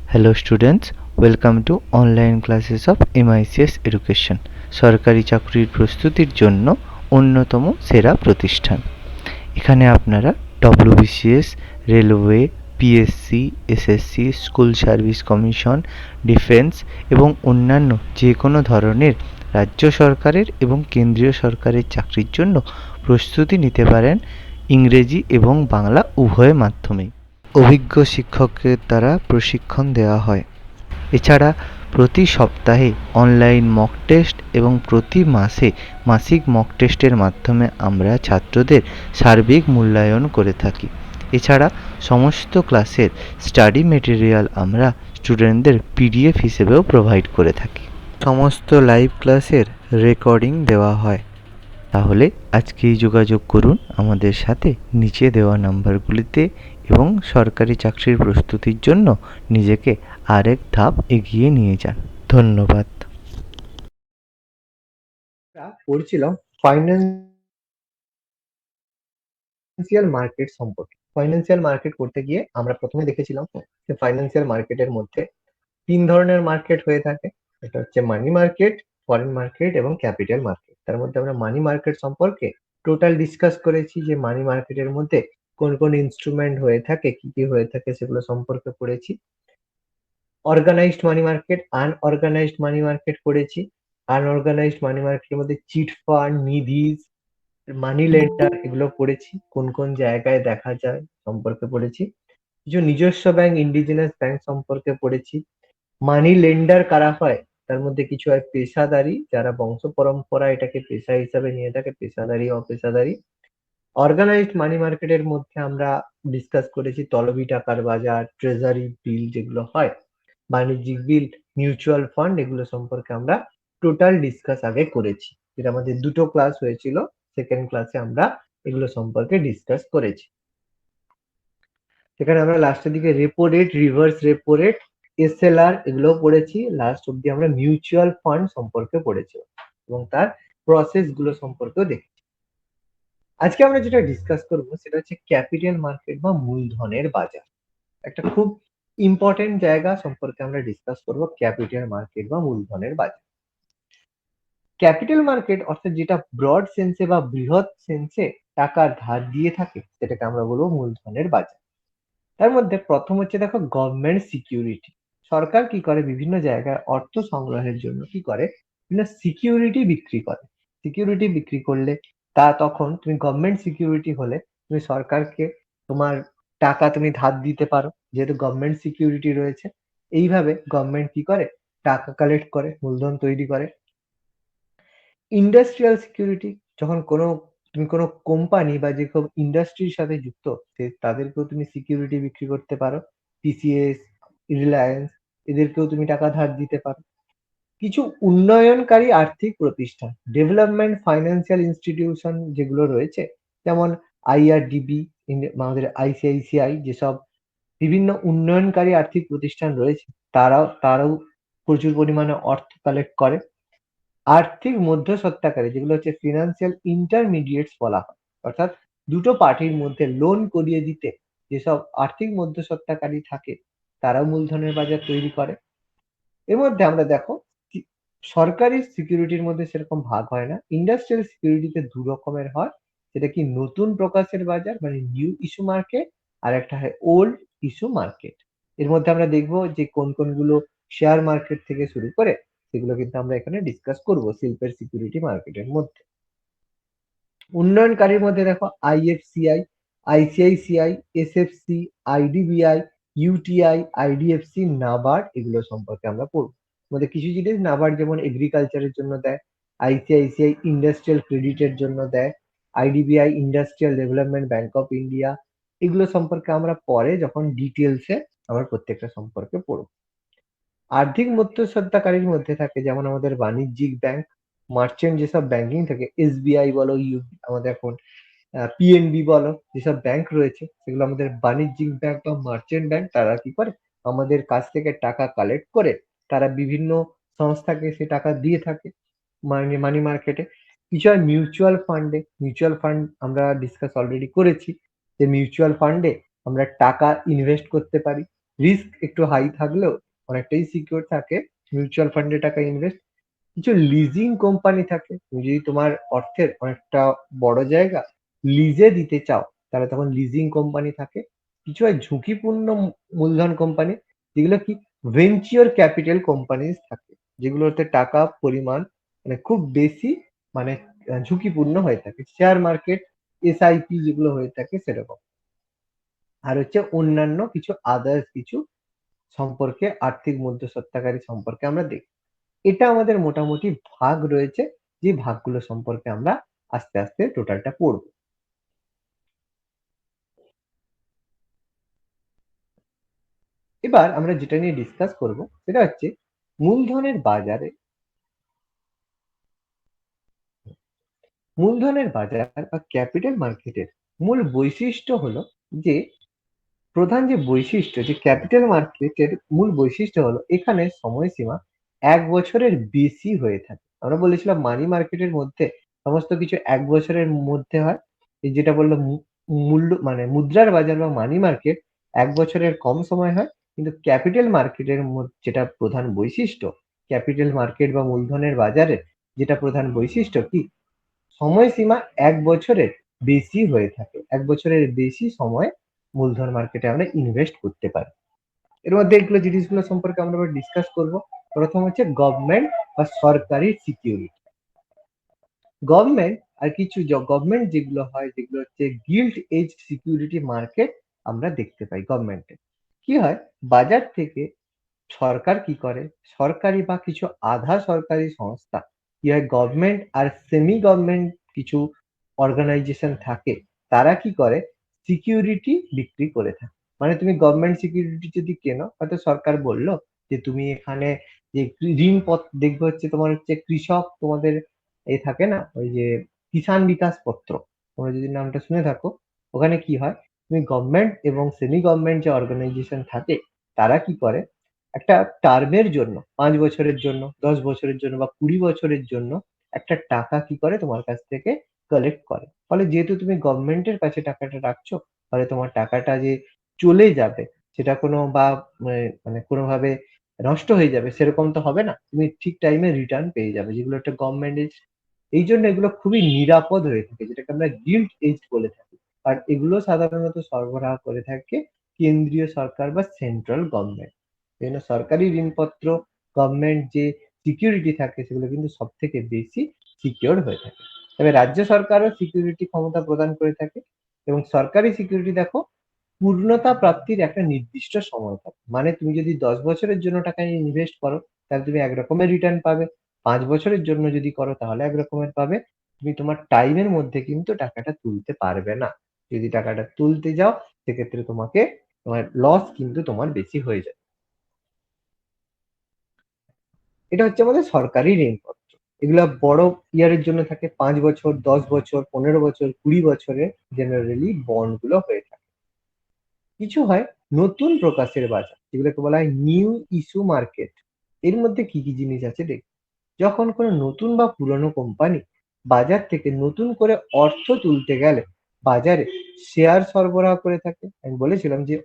Hello students, welcome to online classes of MICS Education, সরকারি চাকরির প্রস্তুতির জন্য অন্যতম সেরা প্রতিষ্ঠান। এখানে আপনারা WBCS, railway, PSC, SSC, school service commission, defence এবং অন্যান্য যে কোনো ধরনের রাজ্য সরকারের এবং কেন্দ্রীয় সরকারের চাকরির জন্য প্রস্তুতি নিতে পারেন ইংরেজি এবং বাংলা উভয় মাধ্যমেই। অভিজ্ঞ শিক্ষকের দ্বারা প্রশিক্ষণ দেওয়া হয়। এছাড়া প্রতি সপ্তাহে অনলাইন মক টেস্ট এবং প্রতি মাসে মাসিক মক টেস্টের মাধ্যমে আমরা ছাত্রদের সার্বিক মূল্যায়ন করে থাকি। এছাড়া সমস্ত ক্লাসের স্টাডি মেটেরিয়াল আমরা স্টুডেন্টদের পিডিএফ হিসেবেও প্রোভাইড করে থাকি। সমস্ত লাইভ ক্লাসের রেকর্ডিং দেওয়া হয়। তাহলে আজকেই যোগাযোগ করুন আমাদের সাথে নিচে দেওয়া নাম্বারগুলিতে এবং সরকারি চাকরির প্রস্তুতির জন্য নিজেকে আরেক ধাপ এগিয়ে নিয়ে যান। ধন্যবাদ। পড়ছিলাম ফাইন্যান্সিয়াল মার্কেট সম্পর্কে। ফাইন্যান্সিয়াল মার্কেট করতে গিয়ে আমরা প্রথমে দেখেছিলাম যে ফাইন্যান্সিয়াল মার্কেটের মধ্যে তিন ধরনের মার্কেট হয়ে থাকে। এটা হচ্ছে মানি মার্কেট, ফরেন মার্কেট এবং ক্যাপিটাল মার্কেট। তার মধ্যে আমরা মানি মার্কেট সম্পর্কে টোটাল ডিসকাস করেছি যে মানি মার্কেটের মধ্যে কোন কোন ইনস্ট্রুমেন্ট হয়ে থাকে, কি কি হয়ে থাকে সেগুলো সম্পর্কে পড়েছি। Organized money market, unorganized money market পড়েছি। আনঅর্গানাইজড মানি মার্কেটের মধ্যে চিট ফান্ড, নিধিজ, মানি লেন্ডার এগুলো পড়েছি, কোন কোন জায়গায় দেখা যায় সম্পর্কে পড়েছি। কিছু নিজস্ব ব্যাংক, ইন্ডিজিনাস ব্যাংক সম্পর্কে পড়েছি। মানি লেন্ডার কারা হয়, তার মধ্যে কিছু হয় পেশাদারি, যারা বংশ পরম্পরা এটাকে পেশা হিসাবে নিয়ে থাকে, পেশাদারি অপেশাদারি। অর্গানাইজড মানি মার্কেটের মধ্যে আমরা ডিসকাস করেছি তলবি টাকার বাজার, ট্রেজারি বিল যেগুলো হয়, বাণিজ্যিক বিল, মিউচুয়াল ফান্ড, এগুলো সম্পর্কে আমরা টোটাল ডিসকাস আগে করেছি। যেটা আমাদের দুটো ক্লাস হয়েছিল, সেকেন্ড ক্লাসে আমরা এগুলো সম্পর্কে ডিসকাস করেছি। সেখানে আমরা লাস্টের দিকে repo rate, reverse repo rate, SLR এগুলো পড়েছি। লাস্ট অব্দি আমরা মিউচুয়াল ফান্ড সম্পর্কে পড়েছি এবং তার প্রসেস গুলো সম্পর্কেও দেখেছি। আজকে আমরা যেটা ডিসকাস করবো সেটা হচ্ছে ক্যাপিটাল মার্কেট বা মূলধনের বাজার। একটা খুব ইম্পর্টেন্ট জায়গা সম্পর্কে আমরা ডিসকাস করব, ক্যাপিটাল মার্কেট বা মূলধনের বাজার। ক্যাপিটাল মার্কেট অর্থাৎ যেটা ব্রড সেন্সে বা বৃহৎ সেন্সে টাকা ধার দিয়ে থাকে সেটাকে আমরা বলবো মূলধনের বাজার। তার মধ্যে প্রথম হচ্ছে দেখো গভর্নমেন্ট সিকিউরিটি। সরকার কি করে, বিভিন্ন জায়গায় অর্থ সংগ্রহের জন্য কি করে, বিভিন্ন সিকিউরিটি বিক্রি করে। সিকিউরিটি বিক্রি করলে তা তখন তুমি গভর্নমেন্ট সিকিউরিটি হলে তুমি সরকারকে তোমার টাকা তুমি ধার দিতে পারো, যেহেতু গভর্নমেন্ট সিকিউরিটি রয়েছে। এইভাবে গভর্নমেন্ট কি করে, টাকা কালেক্ট করে, মূলধন তৈরি করে। ইন্ডাস্ট্রিয়াল সিকিউরিটি, যখন তুমি কোনো কোম্পানি বা যে কোনো ইন্ডাস্ট্রির সাথে যুক্ত তাদেরকেও তুমি সিকিউরিটি বিক্রি করতে পারো। টিসিএস, রিলায়েন্স এদেরকেও তুমি টাকা ধার দিতে পারো। কিছু উন্নয়নকারী আর্থিক প্রতিষ্ঠান, ডেভেলপমেন্ট ফাইন্যান্সিয়াল ইনস্টিটিউশন যেগুলো রয়েছে, যেমন আইআরডিবি, আমাদের আইসিআইসিআই, যেসব বিভিন্ন উন্নয়নকারী আর্থিক প্রতিষ্ঠান রয়েছে, তারাও প্রচুর পরিমাণে অর্থ কালেক্ট করে। আর্থিক মধ্যস্বত্বকারী, যেগুলো হচ্ছে ফিনান্সিয়াল ইন্টারমিডিয়েটস বলা হয়, অর্থাৎ দুটো পার্টির মধ্যে লোন করিয়ে দিতে যেসব আর্থিক মধ্যস্বত্বকারী থাকে তারাও মূলধনের বাজার তৈরি করে। এর মধ্যে আমরা দেখো সরকারি সিকিউরিটির মধ্যে সেরকম ভাগ হয় না, ইন্ডাস্ট্রিয়াল সিকিউরিটিতে দু রকমের হয়। সেটা কি নতুন প্রকাশের বাজার মানে নিউ ইস্যু মার্কেট, আর একটা হয় ওল্ড ইস্যু মার্কেট। এর মধ্যে আমরা দেখবো যে কোন কোনগুলো শেয়ার মার্কেট থেকে শুরু করে সেগুলো কিন্তু আমরা এখানে ডিসকাস করব শিল্পের সিকিউরিটি মার্কেটের মধ্যে। উন্নয়নকারীর মধ্যে দেখো IFCI, ICICI, SFC, IDBI, UTI, IDFC, NABARD এগুলো সম্পর্কে আমরা পড়বো। মধ্যে কিছু জিনিস নাবার্ড যেমন এগ্রিকালচারের জন্য দেয়, আইসিআইসিআই ইন্ডাস্ট্রিয়াল ক্রেডিটের জন্য দেয়, IDBI industrial development bank of India, এগুলো সম্পর্কে আমরা পরে যখন ডিটেলসে আমরা প্রত্যেকটা সম্পর্কে পড়বো। আর্থিক মধ্যস্বত্বকারীর মধ্যে থাকে যেমন আমাদের বাণিজ্যিক ব্যাংক, মার্চেন্ট যেসব ব্যাংকিং থাকে, এসবিআই বলো, আমাদের এখন পিএনবি বলো, যেসব ব্যাংক রয়েছে সেগুলো আমাদের বাণিজ্যিক ব্যাংক বা মার্চেন্ট ব্যাংক। তারা কি করে, আমাদের কাছ থেকে টাকা কালেক্ট করে তারা বিভিন্ন সংস্থাকে সে টাকা দিয়ে থাকে মানি মার্কেটে। কিছু হয় মিউচুয়াল ফান্ডে, মিউচুয়াল ফান্ড আমরা ডিসকাস অলরেডি করেছি যে মিউচুয়াল ফান্ডে আমরা টাকা ইনভেস্ট করতে পারি। রিস্ক একটু হাই থাকলেও অনেকটাই সিকিউর থাকে। মিউচুয়াল ফান্ডে টাকা ইনভেস্ট, কিছু লিজিং কোম্পানি থাকে। তুমি যদি তোমার অর্থের অনেকটা বড় জায়গা লিজে দিতে চাও, তাহলে তখন লিজিং কোম্পানি থাকে। কিছু হয় ঝুঁকিপূর্ণ মূলধন কোম্পানি, যেগুলো কি ভেঞ্চার ক্যাপিটাল কোম্পানি থাকে, যেগুলোতে টাকা পরিমাণ মানে খুব বেশি, মানে ঝুঁকিপূর্ণ হয়ে থাকে। শেয়ার মার্কেট, এসআইপি যেগুলো হয়ে থাকে সেরকম। আর হচ্ছে অন্যান্য কিছু আদার্স কিছু সম্পর্কে, আর্থিক মধ্যস্বত্বকারী সম্পর্কে আমরা দেখি। এটা আমাদের মোটামুটি ভাগ রয়েছে, যে ভাগগুলো সম্পর্কে আমরা আস্তে আস্তে টোটালটা পড়বো। এবার আমরা যেটা নিয়ে ডিসকাস করব সেটা হচ্ছে মূলধনের বাজারে, মূলধনের বাজার বা ক্যাপিটাল মার্কেটের মূল বৈশিষ্ট্য হলো যে, প্রধান যে বৈশিষ্ট্য, যে ক্যাপিটাল মার্কেটের মূল বৈশিষ্ট্য হলো এখানে সময়সীমা 1 বছরের বেশি হয়ে থাকে। আমরা বলেছিলাম মানি মার্কেটের মধ্যে সমস্ত কিছু 1 বছরের মধ্যে হয়। এই যেটা বললো মূল্য মানে মুদ্রার বাজার বা মানি মার্কেট 1 বছরের কম সময় হয়। কিন্তু ক্যাপিটাল মার্কেটের যেটা প্রধান বৈশিষ্ট্য, ক্যাপিটাল মার্কেট বা মূলধনের বাজারের যেটা প্রধান বৈশিষ্ট্য কি, সময়সীমা 1 বছরের বেশি হয়ে থাকে। 1 বছরের বেশি সময় মূলধন মার্কেটে আমরা ইনভেস্ট করতে পারি। এর মধ্যে এগুলো জিনিসগুলো সম্পর্কে আমরা এবার ডিসকাস করব। প্রথম হচ্ছে গভর্নমেন্ট বা সরকারি সিকিউরিটি। গভর্নমেন্ট আর কিছু গভর্নমেন্ট যেগুলো হয়, যেগুলো হচ্ছে গিল্ড এজ সিকিউরিটি মার্কেট আমরা দেখতে পাই গভর্নমেন্টে। কি হয়, বাজার থেকে সরকার কি করে, সরকারি বা কিছু আধা সরকারি সংস্থা কি হয়, গভর্নমেন্ট আর সেমি গভর্নমেন্ট কিছু অর্গানাইজেশন থাকে, তারা কি করে সিকিউরিটি বিক্রি করে থাকে। মানে তুমি গভর্নমেন্ট সিকিউরিটি যদি কেনো, হয়তো সরকার বললো যে তুমি এখানে যে ঋণ পত্র দেখবে, হচ্ছে তোমার হচ্ছে কৃষক, তোমাদের এই থাকে না ওই যে কিষাণ বিকাশ পত্র, তোমরা যদি নামটা শুনে থাকো, ওখানে কি হয়, তুমি গভর্নমেন্ট এবং সেমি গভর্নমেন্ট যে অর্গানাইজেশন থাকে, তারা কি করে একটা টার্মের জন্য, 5 বছরের জন্য, 10 বছরের জন্য বা 20 বছরের জন্য একটা টাকা কি করে তোমার কাছ থেকে কালেক্ট করে। ফলে যেহেতু তুমি গভর্নমেন্টের কাছে টাকাটা রাখছো, ফলে তোমার টাকাটা যে চলে যাবে সেটা কোনো বা মানে কোনোভাবে নষ্ট হয়ে যাবে সেরকম তো হবে না, তুমি ঠিক টাইমে রিটার্ন পেয়ে যাবে, যেগুলো একটা গভর্নমেন্টের। এই জন্য এগুলো খুবই নিরাপদ হয়ে থাকে, যেটাকে আমরা গিল্ট এজ বলে থাকি। আর এগুলো সাধারণত সরবরাহ করে থাকে কেন্দ্রীয় সরকার বা সেন্ট্রাল গভর্নমেন্ট। এই জন্য সরকারি ঋণপত্র, গভর্নমেন্ট যে সিকিউরিটি থাকে, সেগুলো কিন্তু সব থেকে বেশি সিকিউর হয়ে থাকে। তবে রাজ্য সরকারও সিকিউরিটি ক্ষমতা প্রদান করে থাকে। এবং সরকারি সিকিউরিটি দেখো, পূর্ণতা প্রাপ্তির একটা নির্দিষ্ট সময় থাকে। মানে তুমি যদি 10 বছরের জন্য টাকা ইনভেস্ট করো, তাহলে তুমি এক রকমের রিটার্ন পাবে। 5 বছরের জন্য যদি করো, তাহলে এক রকমের পাবে। তুমি তোমার টাইমের মধ্যে কিন্তু টাকাটা তুলতে পারবে না। যদি টাকাটা তুলতে যাও, সেক্ষেত্রে তোমাকে, তোমার লস কিন্তু তোমার বেশি হয়ে যায়। এটা হচ্ছে আমাদের সরকারি ঋণপত্র। এগুলা বড় ইয়ারের জন্য থাকে, 5 বছর, 10 বছর, 15 বছর, 20 বছরের জেনারেলি বন্ড গুলো হয়ে থাকে। কিছু হয় নতুন প্রকাশের বাজার, যেগুলোকে বলা হয় নিউ ইস্যু মার্কেট। এর মধ্যে কি কি জিনিস আছে দেখ, যখন কোনো নতুন বা পুরনো কোম্পানি বাজার থেকে নতুন করে অর্থ তুলতে গেলে বাজারে শেয়ার সরবরাহ করে থাকে। আমি বলেছিলাম যে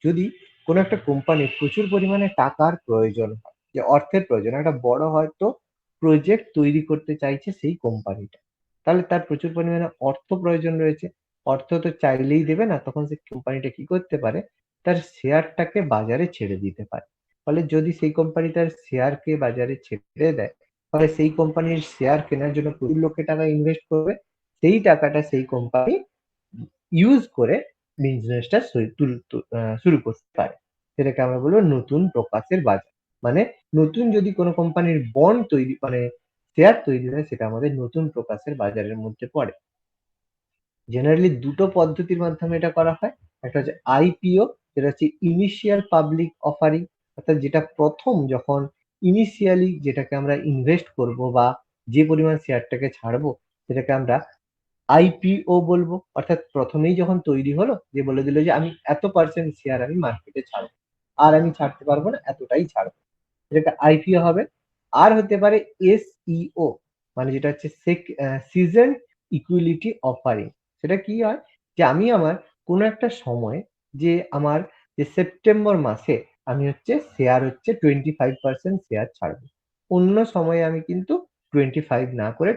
যদি কোনো একটা কোম্পানির প্রচুর পরিমাণে টাকার প্রয়োজন হয়, যে অর্থের প্রয়োজন, একটা বড় হয়তো প্রজেক্ট তৈরি করতে চাইছে সেই কোম্পানিটা, তাহলে তার প্রচুর পরিমাণে অর্থ প্রয়োজন রয়েছে। অর্থ তো চাইলেই দেবে না, তখন সেই কোম্পানিটা কি করতে পারে, তার শেয়ারটাকে বাজারে ছেড়ে দিতে পারে। ফলে যদি সেই কোম্পানি তার শেয়ারকে বাজারে ছেড়ে দেয়, ফলে সেই কোম্পানির শেয়ার কেনার জন্য প্রচুর লোকে টাকা ইনভেস্ট করবে। সেই টাকাটা সেই কোম্পানি ইউজ করে বিজনেসটা শুরু করতে পারে। সেটাকে আমরা বলবো নতুন প্রকাশের বাজার। মানে নতুন যদি কোনো কোম্পানির বন্ড তৈরি, মানে শেয়ার তৈরি হয়, সেটা আমাদের নতুন প্রকাশের বাজারের মধ্যে পড়ে। জেনারেলি দুটো পদ্ধতির মাধ্যমে এটা করা হয়। একটা হচ্ছে আইপিও, যেটা হচ্ছে ইনিশিয়াল পাবলিক অফারিং, অর্থাৎ যেটা প্রথম যখন ইনিশিয়ালি যেটাকে আমরা ইনভেস্ট করব বা যে পরিমাণ শেয়ারটাকে ছাড়বো, সেটাকে আমরা আইপিও বলবো। অর্থাৎ প্রথমেই যখন তৈরি হলো, যে বলে দিল যে আমি এত% শেয়ার আমি মার্কেটে ছাড়বো, আর আমি ছাড়তে পারবো না, এতটাই ছাড়বো, যেটা আইপিও হবে। আর হতে পারে এসইও, মানে যেটা হচ্ছে সিজন ইকুইলিটি অফারিং। সেটা কি হয়, যে আমি আমার কোনো একটা সময়, যে আমার যে সেপ্টেম্বর মাসে আমি হচ্ছে শেয়ার হচ্ছে 25% শেয়ার ছাড়বো। অন্য সময়ে আমি কিন্তু 25 না করে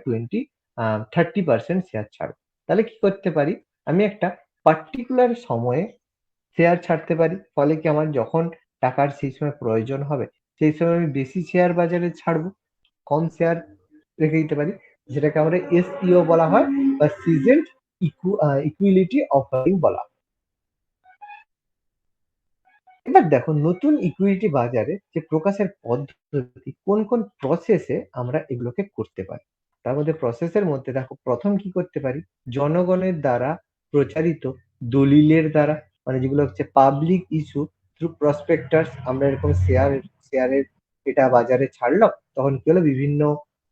30% শেয়ার ছাড়বো। তাহলে কি করতে পারি? আমি একটা পার্টিকুলার সময়ে শেয়ার ছাড়তে পারি। ফলে কি আমার যখন টাকার সেই সময় প্রয়োজন হবে, সেই সময় আমি বেশি শেয়ার বাজারে ছাড়বো। কম শেয়ার রেখে দিতে পারি। যেটাকে আমরা এসইও বলা হয় বা সিজনড ইকুইলিটি অফারিং বলা হয়। এবার দেখো নতুন ইকুইটি বাজারে যে প্রকাশের পদ্ধতি কোন কোন প্রসেসে আমরা এগুলোকে করতে পারি। তার মধ্যে প্রসেসের মধ্যে দেখো প্রথম কি করতে পারি, জনগণের দ্বারা প্রচারিত দলিলের দ্বারা, মানে যেগুলো হচ্ছে পাবলিক ইস্যু থ্রু প্রসপেক্টাস, আমরা এরকম শেয়ারের এটা বাজারে ছাড়লাম, তখন কি হলো বিভিন্ন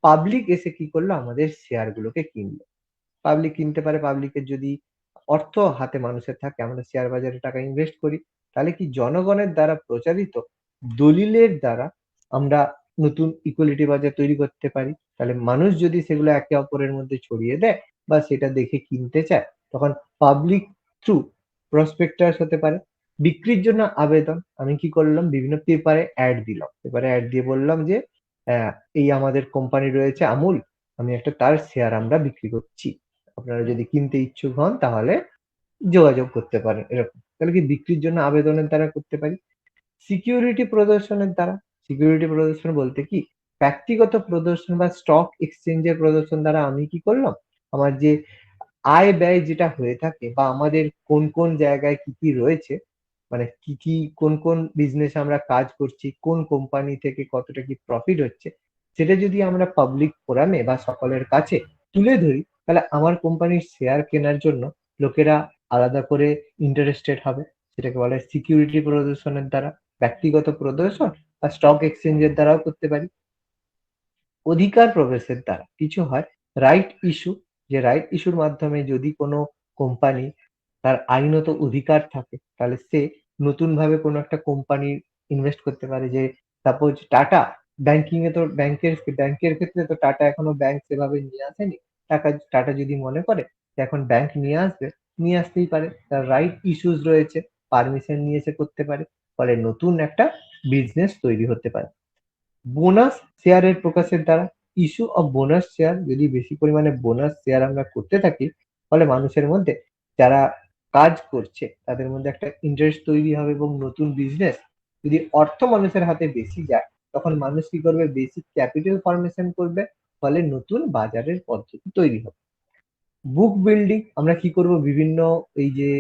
পাবলিক এসে কি করলো আমাদের শেয়ার গুলোকে কিনলো। পাবলিক কিনতে পারে, পাবলিকের যদি অর্থ হাতে মানুষের থাকে, আমরা শেয়ার বাজারে টাকা ইনভেস্ট করি, তাহলে কি জনগণের দ্বারা প্রচারিত দলিলের দ্বারা আমরা নতুন ইকুইলিটি বাজার তৈরি করতে পারি। তাহলে মানুষ যদি সেগুলো একে অপরের মধ্যে ছড়িয়ে দেয় বা সেটা দেখে কিনতে চায়, তখন পাবলিক থ্রু প্রসপেক্টাস হতে পারে। বিক্রির জন্য আবেদন, আমি কি করলাম, বিভিন্ন পেপারে অ্যাড দিলাম, পেপারে অ্যাড দিয়ে বললাম যে এই আমাদের কোম্পানি রয়েছে আমুল, আমি একটা তার শেয়ার আমরা বিক্রি করছি, আপনারা যদি কিনতে ইচ্ছুক হন তাহলে যোগাযোগ করতে পারেন, এরকম। তাহলে কি বিক্রির জন্য আবেদনের দ্বারা করতে পারি। সিকিউরিটি প্রদর্শনের দ্বারা, সিকিউরিটি প্রদর্শন বলতে কি, ব্যক্তিগত প্রদর্শন বা স্টক এক্সচেঞ্জের প্রদর্শন দ্বারা আমি কি করলাম, আমার যে আয় ব্যয় যেটা হয়ে থাকে বা আমাদের কোন কোন জায়গায় কি কি রয়েছে, মানে কি কি কোন কোন বিজনেস আমরা কাজ করছি, কোন কোম্পানি থেকে কতটা কি প্রফিট হচ্ছে, সেটা যদি আমরা পাবলিক ফোরামে বা সকলের কাছে তুলে ধরি, তাহলে আমার কোম্পানির শেয়ার কেনার জন্য লোকেরা আলাদা করে ইন্টারেস্টেড হবে। সেটাকে বলে সিকিউরিটি প্রদর্শনের দ্বারা। ব্যক্তিগত প্রদর্শন বা স্টক এক্সচেঞ্জের দ্বারাও করতে পারি। অধিকার প্রবেশের দ্বারা কিছু হয়, রাইট ইস্যু, যে রাইট ইস্যুর মাধ্যমে যদি কোনো কোম্পানি তার আইনত অধিকার থাকে, তাহলে সে নতুন ভাবে কোনো একটা কোম্পানি ইনভেস্ট করতে পারে। যে সাপোজ টাটা, ব্যাংকিং এ তো ব্যাংকের ক্ষেত্রে তো টাটা এখনো ব্যাংক সেভাবে নিয়ে আসেনি। টাটা যদি মনে করে যে এখন ব্যাংক নিয়ে আসবে, নিয়ে আসতেই পারে, তার রাইট ইস্যুস রয়েছে, পারমিশন নিয়ে সে করতে পারে, ফলে নতুন একটা বিজনেস তৈরি হতে পারে। বোনাস শেয়ারের প্রকাশের দ্বারা, ইস্যু অফ বোনাস শেয়ার, যদি বেশি পরিমাণে বোনাস শেয়ার আমরা করতে থাকি, ফলে মানুষের মধ্যে যারা কাজ করছে তাদের মধ্যে একটা ইন্টারেস্ট তৈরি হবে এবং নতুন বিজনেস, যদি অর্থ মানুষের হাতে বেশি যায়, তখন মানুষ কি করবে, বেশি ক্যাপিটাল ফর্মেশন করবে, ফলে নতুন বাজারের পদ্ধতি তৈরি হবে। বুক বিল্ডিং, আমরা কি করব, বিভিন্ন এই যে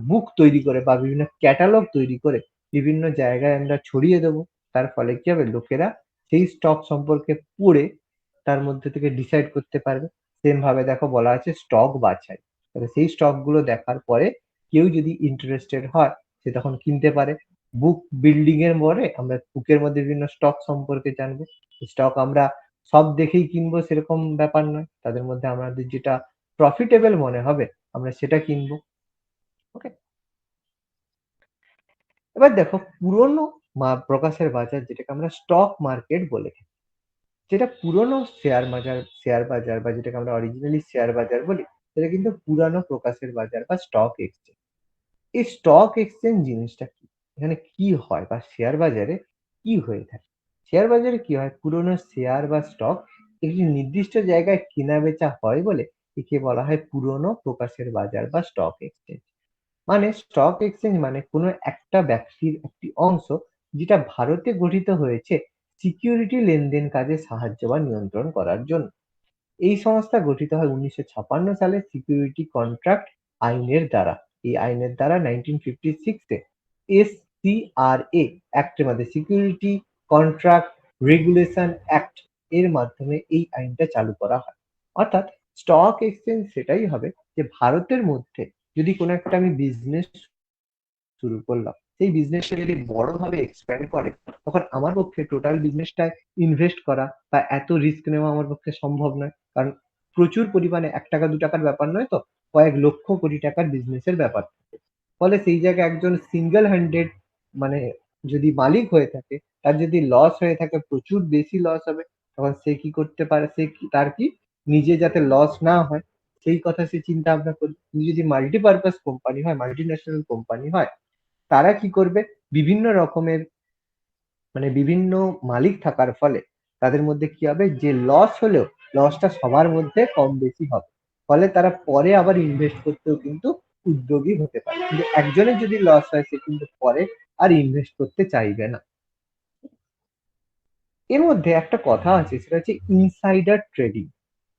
বুক তৈরি করে বা বিভিন্ন ক্যাটালগ তৈরি করে বিভিন্ন জায়গায় আমরা ছড়িয়ে দেবো। তার ফলে কি হবে, লোকেরা সেই স্টক সম্পর্কে পড়ে তার মধ্যে থেকে ডিসাইড করতে পারবে। সেম ভাবে দেখো বলা আছে স্টক বাছাই, তাহলে সেই স্টক গুলো দেখার পরে কেউ যদি ইন্টারেস্টেড হয় সে তখন কিনতে পারে। বুক বিল্ডিং এর পরে আমরা বুকের মধ্যে বিভিন্ন স্টক সম্পর্কে জানবো। স্টক আমরা সব দেখেই কিনবো সেরকম ব্যাপার নয়, তাদের মধ্যে আমাদের যেটা প্রফিটেবল মনে হবে আমরা সেটা কিনবো। ওকে, এবার দেখো পুরনো প্রকাশের বাজার যেটাকে আমরা স্টক মার্কেট বলে থাকি, যেটা পুরনো শেয়ার বাজার বা যেটাকে আমরা অরিজিনালি শেয়ার বাজার বলি, সেটা কিন্তু পুরানো প্রকাশের বাজার বা স্টক এক্সচেঞ্জ। এই স্টক এক্সচেঞ্জ জিনিসটা কি, এখানে কি হয় বা শেয়ার বাজারে কি হয়ে থাকে। শেয়ার বাজারে কি হয়, পুরনো শেয়ার বা স্টক একটি নির্দিষ্ট জায়গায় কেনা বেচা হয় বলে একে বলা হয় পুরনো প্রকাশের বাজার বা স্টক এক্সচেঞ্জ। মানে স্টক এক্সচেঞ্জ মানে কোনো একটা ব্যক্তির একটি অংশ যেটা ভারতে গঠিত হয়েছে সিকিউরিটি লেনদেন কাজে সাহায্য বা নিয়ন্ত্রণ করার জন্য। এই সংস্থা গঠিত হয় 1956 সালে সিকিউরিটি কন্ট্রাক্ট আইনের দ্বারা। এই আইনের দ্বারা 1956 এ এসসিআরএ অ্যাক্টের মাধ্যমে, সিকিউরিটি কন্ট্রাক্ট রেগুলেশন অ্যাক্ট এর মাধ্যমে এই আইনটা চালু করা হয়। অর্থাৎ স্টক এক্সচেঞ্জ সেটাই হবে যে ভারতের মধ্যে যদি কোনো একটা আমি বিজনেস শুরু করলাম, সেই বিজনেসটা যদি বড়ভাবে এক্সপ্যান্ড করে, তখন আমার পক্ষে টোটাল বিজনেসটায় ইনভেস্ট করা বা এত রিস্ক নেওয়া আমার পক্ষে সম্ভব নয়। কারণ প্রচুর পরিমাণে 1 টাকা 2 টাকার ব্যাপার নয় তো, কয়েক লক্ষ কোটি টাকার বিজনেসের ব্যাপার। ফলে সেই জায়গায় একজন সিঙ্গেল হ্যান্ডেড, মানে যদি মালিক হয়ে থাকে, তার যদি লস হয়ে থাকে, প্রচুর বেশি লস হবে, তখন সে কি করতে পারে, তার কি নিজে যাতে লস না হয় সেই কথা সে চিন্তা ভাবনা করবে। কিন্তু যদি মাল্টিপারপাস কোম্পানি হয়, মাল্টি ন্যাশনাল কোম্পানি হয়, তারা কি করবে, বিভিন্ন রকমের মানে বিভিন্ন মালিক থাকার ফলে তাদের মধ্যে কি হবে, যে লস হলেও লসটা সবার মধ্যে কম বেশি হবে, ফলে তারা পরে আবার ইনভেস্ট করতেও কিন্তু উদ্যোগী হতে পারে। কিন্তু একজনের যদি লস হয় সে কিন্তু পরে আর ইনভেস্ট করতে চাইবে না। এর মধ্যে একটা কথা আছে, সেটা হচ্ছে ইনসাইডার ট্রেডিং।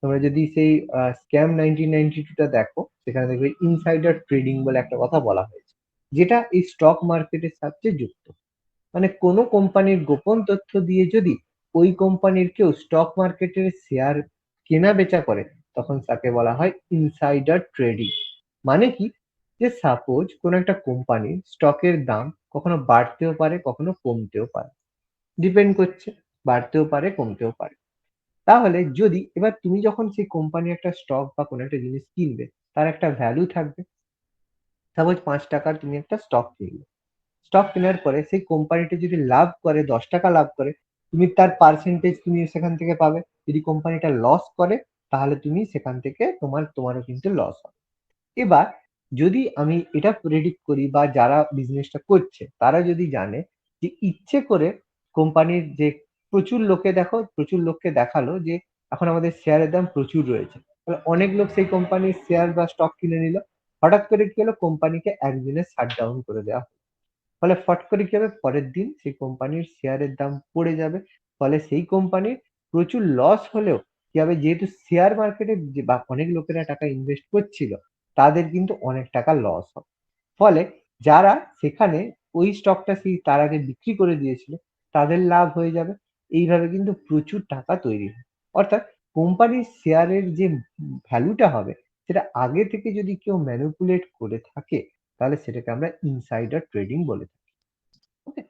তোমরা যদি সেই স্ক্যাম 1992টা দেখো, সেখানে দেখবে ইনসাইডার ট্রেডিং বলে একটা কথা বলা হয়েছে, যেটা এই স্টক মার্কেটের সাথে যুক্ত। মানে কোনো কোম্পানির গোপন তথ্য দিয়ে যদি ওই কোম্পানির কেউ স্টক মার্কেটের শেয়ার কেনা বেচা করে, তখন তাকে বলা হয় ইনসাইডার ট্রেডিং। মানে কি, যে সাপোজ কোনো একটা কোম্পানির স্টকের দাম কখনো বাড়তেও পারে, কখনো কমতেও পারে, ডিপেন্ড করছে, বাড়তেও পারে, কমতেও পারে। তাহলে যদি এবার তুমি যখন সেই কোম্পানির একটা স্টক বা কোনো একটা জিনিস কিনবে, তার একটা ভ্যালু থাকবে। সাপোজ 5 টাকার তুমি একটা স্টক কিনলে, স্টক কেনার পরে সেই কোম্পানিটা যদি লাভ করে, 10 টাকা লাভ করে, তুমি তার পার্সেন্টেজ তুমি সেখান থেকে পাবে। যদি কোম্পানিটা লস করে, তাহলে তুমি সেখান থেকে তোমারও কিন্তু লস হবে। এবার যদি আমি এটা প্রেডিক্ট করি, বা যারা বিজনেসটা করছে তারা যদি জানে যে ইচ্ছে করে কোম্পানির যে প্রচুর লোককে দেখালো যে এখন আমাদের শেয়ারের দাম প্রচুর রয়েছে, তাহলে অনেক লোক সেই কোম্পানির শেয়ার বা স্টক কিনে নিল। হঠাৎ করে কি হলো, কোম্পানিকে একদিনে শাট ডাউন করে দেওয়া হলো। ফলে ফট করে কি হবে, পরের দিন সেই কোম্পানির শেয়ারের দাম পড়ে যাবে। ফলে সেই কোম্পানির প্রচুর লস হলেও কি হবে, যেহেতু শেয়ার মার্কেটে বা অনেক লোকেরা টাকা ইনভেস্ট করছিল, তাদের কিন্তু অনেক টাকা লস হবে। ফলে যারা সেখানে ওই স্টকটা সেই তার আগে বিক্রি করে দিয়েছিল, তাদের লাভ হয়ে যাবে। এইভাবে কিন্তু প্রচুর টাকা তৈরি হয়। অর্থাৎ কোম্পানির শেয়ারের যে ভ্যালুটা হবে, সেটা আগে থেকে যদি কেউ ম্যানিপুলেট করে থাকে, তাহলে সেটাকে আমরা ইনসাইডার ট্রেডিং বলে থাকি। ওকে।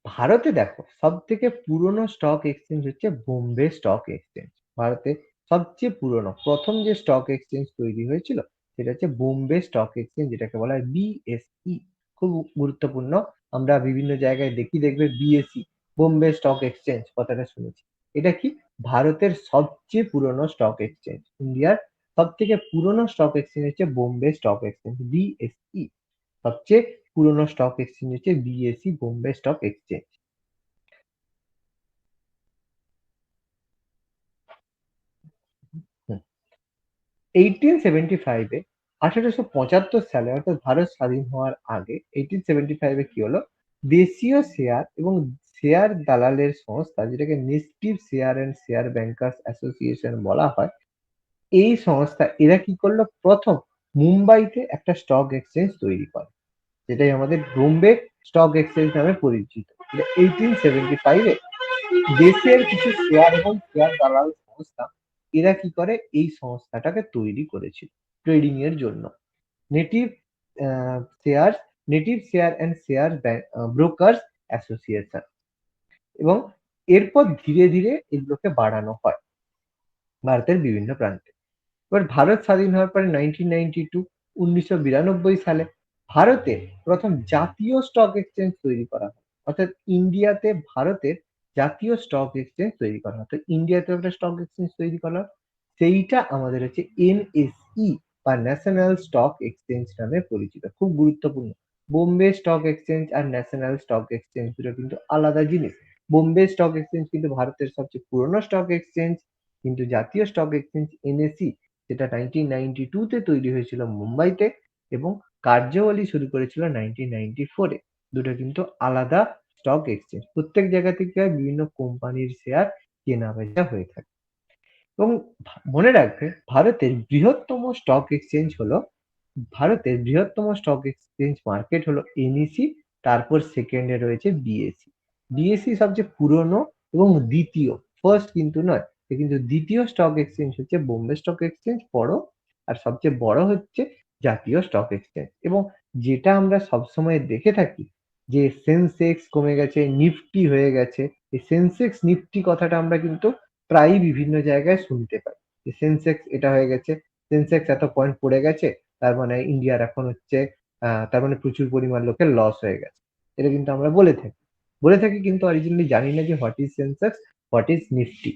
ভারতে দেখো, সব থেকে পুরনো স্টক এক্সচেঞ্জ হচ্ছে বোম্বে স্টক এক্সচেঞ্জ। ভারতে সবচেয়ে পুরনো প্রথম যে স্টক এক্সচেঞ্জ তৈরি হয়েছিল, সেটা হচ্ছে বোম্বে স্টক এক্সচেঞ্জ, যেটাকে বলা হয় বিএসই। খুব গুরুত্বপূর্ণ। আমরা বিভিন্ন জায়গায় দেখবে বিএসই, বোম্বে স্টক এক্সচেঞ্জ কথাটা শুনেছি। এটা কি, ভারতের সবচেয়ে পুরনো স্টক এক্সচেঞ্জ। ইন্ডিয়ার সব থেকে পুরনো স্টক এক্সচেঞ্জ হচ্ছে বোম্বে স্টক এক্সচেঞ্জ, বিএসই। সবচেয়ে পুরনো স্টক এক্সচেঞ্জ হচ্ছে বিএসই, বোম্বে স্টক এক্সচেঞ্জ। 1875-এ 1875 সালে, অর্থাৎ ভারত স্বাধীন হওয়ার আগে 1875-এ কি হলো, দেশীয় শেয়ার এবং শেয়ার দালালের সংস্থা, যেটাকে Nifty share and share bankers association বলা হয়, এই সংস্থা এরা কি করলো, প্রথম মুম্বাইতে একটা স্টক এক্সচেঞ্জ তৈরি করে, যেটাই আমাদের বোম্বে স্টক এক্সচেঞ্জ নামে পরিচিত। 1875-এ দেশের কিছু শেয়ার এবং শেয়ার দালাল সংস্থা, এরা কি করে, এই সংস্থাটাকে তৈরি করেছিল ট্রেডিং এর জন্য। Native share native share and share brokers association. এবং এরপর ধীরে ধীরে এগুলোকে বাড়ানো হয় ভারতের বিভিন্ন প্রান্তে। এবার ভারত স্বাধীন হওয়ার পরে 1992 সালে ভারতে প্রথম জাতীয় স্টক এক্সচেঞ্জ তৈরি করা হয়। অর্থাৎ ইন্ডিয়াতে ভারতের জাতীয় স্টক এক্সচেঞ্জ তৈরি করা হয়। তো ইন্ডিয়াতে একটা স্টক এক্সচেঞ্জ তৈরি করা হয়, সেইটা আমাদের হচ্ছে এনএসই বা ন্যাশনাল স্টক এক্সচেঞ্জ নামে পরিচিত। খুব গুরুত্বপূর্ণ। বোম্বে স্টক এক্সচেঞ্জ আর ন্যাশনাল স্টক এক্সচেঞ্জ দুটো কিন্তু আলাদা জিনিস। বোম্বে স্টক এক্সচেঞ্জ কিন্তু ভারতের সবচেয়ে পুরনো স্টক এক্সচেঞ্জ, কিন্তু জাতীয় স্টক এক্সচেঞ্জ এনএসই, যেটা 1992-তে তৈরি হয়েছিল মুম্বাইতে, এবং কার্যাবলী শুরু করেছিল 1994-এ। দুটো কিন্তু আলাদা স্টক এক্সচেঞ্জ। প্রত্যেক জায়গা থেকে বিভিন্ন কোম্পানির শেয়ার কেনা বেচা হয়ে থাকে। এবং মনে রাখবে, ভারতের বৃহত্তম স্টক এক্সচেঞ্জ মার্কেট হলো এনইসি, তারপর সেকেন্ডে রয়েছে বিএসসি। বিএসসি সবচেয়ে পুরনো এবং দ্বিতীয়, ফার্স্ট কিন্তু নয়, এ কিন্তু দ্বিতীয় স্টক এক্সচেঞ্জ হচ্ছে বোম্বে স্টক এক্সচেঞ্জ বড়, আর সবচেয়ে বড় হচ্ছে জাতীয় স্টক এক্সচেঞ্জ। এবং যেটা আমরা সবসময় দেখে থাকি, যে সেন্সেক্স কমে গেছে, নিফটি হয়ে গেছে, এই সেন্সেক্স নিফটি কথাটা আমরা কিন্তু প্রায়ই বিভিন্ন জায়গায় শুনতে পাই, যে সেন্সেক্স এটা হয়ে গেছে, সেন্সেক্স এত পয়েন্ট পড়ে গেছে, তার মানে ইন্ডিয়ার এখন হচ্ছে তার মানে প্রচুর পরিমাণ লোকের লস হয়ে গেছে। এটা কিন্তু আমরা বলে থাকি, কিন্তু অরিজিনালি জানি না যে what is Sensex, what is Nifty.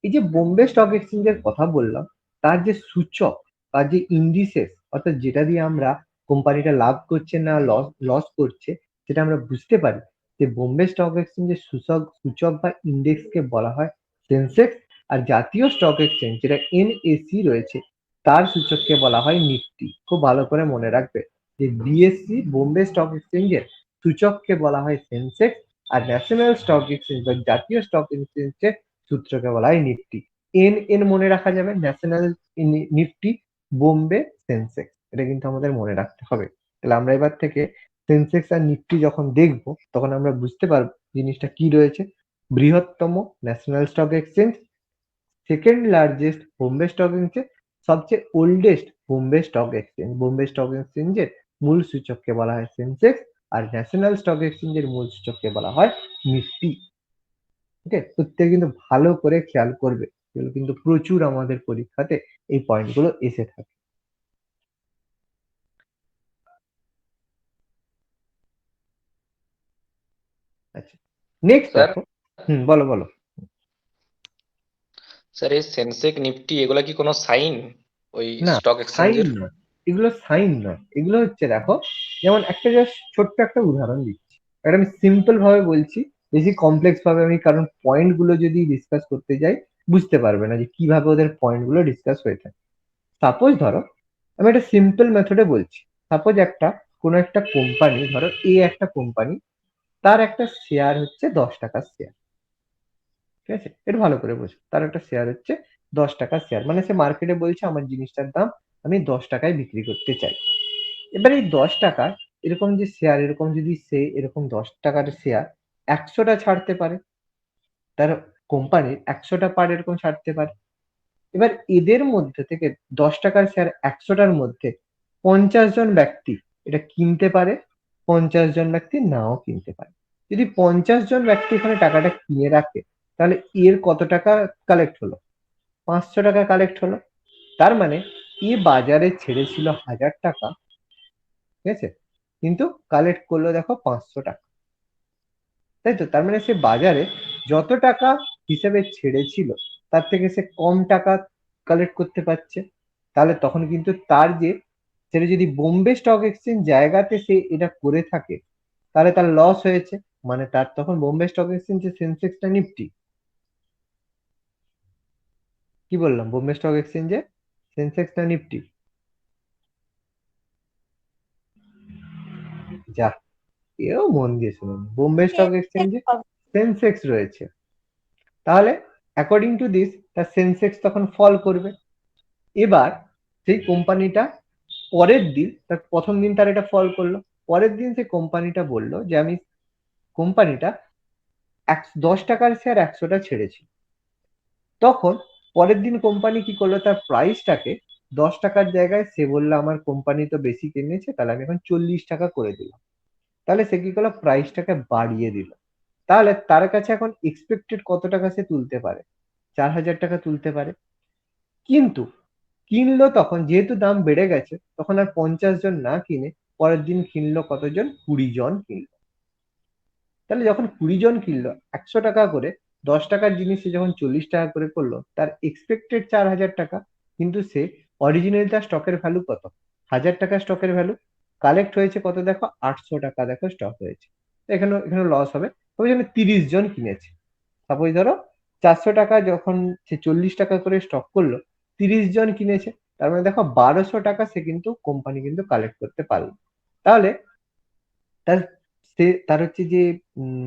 এই যে বোম্বে স্টক এক্সচেঞ্জের কথা বললাম, তার যে সূচক, তার যে ইন্ডিসেস, অর্থাৎ যেটা দিয়ে আমরা কোম্পানিটা লাভ করছে না লস লস করছে, যেটা আমরা বুঝতে পারি যে বোম্বে স্টক এক্সচেঞ্জের সূচক বা ইন্ডেক্সকে বলা হয় সেন্সেক্স, আর জাতীয় স্টক এক্সচেঞ্জ যেটা এনএসি রয়েছে তার সূচককে বলা হয় নিফটি। খুব ভালো করে মনে রাখবে যে বিএসসি বোম্বে স্টক এক্সচেঞ্জের সূচককে বলা হয় সেন্সেক্স, আর ন্যাশনাল স্টক এক্সচেঞ্জ বা জাতীয় স্টক এক্সচেঞ্জের সূত্রকে বলা হয় নিফটি। এন মনে রাখা যাবে, ন্যাশনাল নিফটি, বোম্বে সেন্সেক্স, এটা কিন্তু আমাদের মনে রাখতে হবে। তাহলে আমরা এবার থেকে সেন্সেক্স আর নিফটি যখন দেখব তখন আমরা বুঝতে পারবো জিনিসটা কি রয়েছে। বৃহত্তম national stock exchange, second largest Bombay stock exchange, সবচেয়ে oldest Bombay stock exchange. Bombay stock এক্সচেঞ্জের মূল সূচককে বলা হয় সেন্সেক্স, আর ন্যাশনাল স্টক এক্সচেঞ্জের মূল সূচককে বলা হয় নিফটি। ওকে, প্রত্যেকে কিন্তু ভালো করে খেয়াল করবে, এগুলো কিন্তু প্রচুর আমাদের পরীক্ষাতে এই পয়েন্টগুলো এসে থাকে। আচ্ছা, নেক্সট স্যার দেখো। বলো বলো। স্যার এই সেনসেক নিফটি এগুলা কি কোনো সাইন ওই না, স্টক সাইন এক্সচেঞ্জের? নয়, এগুলো সাইন নয়, এগুলো হচ্ছে দেখো, যেমন একটা জাস্ট ছোট্ট একটা উদাহরণ দিচ্ছি, এটা আমি সিম্পল ভাবে বলছি, বেশি কমপ্লেক্স ভাবে আমি, কারণ পয়েন্ট গুলো যদি ডিসকাস করতে যাই বুঝতে পারবে না যে কিভাবে ওদের পয়েন্ট গুলো ডিসকাস হয়ে থাকে। সাপোজ ধরো, আমি একটা সিম্পল মেথডে বলছি। সাপোজ কোনো একটা কোম্পানি, ধরো এ একটা কোম্পানি, তার একটা শেয়ার হচ্ছে 10 টাকার শেয়ার। ঠিক আছে, এটা ভালো করে বোঝো, তার একটা শেয়ার হচ্ছে 10 টাকার শেয়ার, মানে সে মার্কেটে বলছে আমার জিনিসটার দাম আমি 10 টাকায় বিক্রি করতে চাই। এবার এই 10 টাকায় এরকম যে শেয়ার, এরকম যদি সে এরকম 10 টাকার শেয়ার 100টা ছাড়তে পারে, তার কোম্পানির 100টা পার এরকম ছাড়তে পারে। এবার এদের মধ্যে থেকে 10 টাকার শেয়ার 100টার মধ্যে 50 জন ব্যক্তি এটা কিনতে পারে, 50 জন ব্যক্তি নাও কিনতে পারে। যদি 50 জন ব্যক্তি এখানে টাকাটা কিনে রাখে, তাহলে এর কত টাকা কালেক্ট হলো? 500 টাকা কালেক্ট হলো। তার মানে এ বাজারে ছেড়েছিল 1000 টাকা, ঠিক আছে, কিন্তু কালেক্ট করলো দেখো 500 টাকা। তাই তো, তার মানে সে বাজারে যত টাকা হিসেবে ছেড়েছিল তার থেকে সে কম টাকা কালেক্ট করতে পারছে। তাহলে তখন কিন্তু তার যে, সেটা যদি বোম্বে স্টক এক্সচেঞ্জ জায়গাতে সে এটা করে থাকে, তাহলে তার লস হয়েছে, মানে তার তখন বোম্বে স্টক এক্সচেঞ্জের সেন্সেক্সটা নিফটি। কি বললাম? বোম্বে স্টক এক্সচেঞ্জে সেন্সেক্সটা নিফটি। যা, এও মন দিয়ে শুনুন, বোম্বে স্টক এক্সচেঞ্জে সেন্সেক্স রয়েছে, তাহলে অ্যাকর্ডিং টু দিস তার সেন্সেক্স তখন ফল করবে। এবার সেই কোম্পানিটা পরের দিন, তার প্রথম দিন তার এটা ফল করলো, পরের দিন সেই কোম্পানিটা বললো যে আমি, কোম্পানিটা 10 টাকার শেয়ার 100টা ছেড়েছি। তখন পরের দিন কোম্পানি কি করলো, তার প্রাইসটাকে 10 টাকার জায়গায় সে বললো আমার কোম্পানি তো বেশি কিনেছে, তাহলে আমি এখন 40 টাকা করে দিলাম। তাহলে সে কি করলো, প্রাইসটাকে বাড়িয়ে দিল। তাহলে তার কাছে এখন এক্সপেক্টেড কত টাকা সে তুলতে পারে? 4000 টাকা তুলতে পারে। কিন্তু কিনলো তখন, যেহেতু দাম বেড়ে গেছে, তখন আর 50 জন না কিনে পরের দিন কিনলো কতজন? 20 জন কিনলো। তাহলে যখন 20 জন কিনলো 100 টাকা করে, 10 টাকার জিনিস সে যখন 40 টাকা করে করলো, তার এক্সপেক্টেড 4000 টাকা, কিন্তু সে অরিজিনাল তার স্টকের ভ্যালু কত? 1000 টাকা স্টকের ভ্যালু। কালেক্ট হয়েছে কত দেখো? 800 টাকা দেখো স্টক হয়েছে। তো এখানে এখানে লস হবে। তবে যেন 30 জন কিনেছে, সাপোজ ধরো 400 টাকা যখন সে 40 টাকা করে স্টক করলো, 30 জন কিনেছে, তার মানে দেখো 1200 টাকা সে কিন্তু কোম্পানি কিন্তু কালেক্ট করতে পারলো। তাহলে তার, তার হচ্ছে যে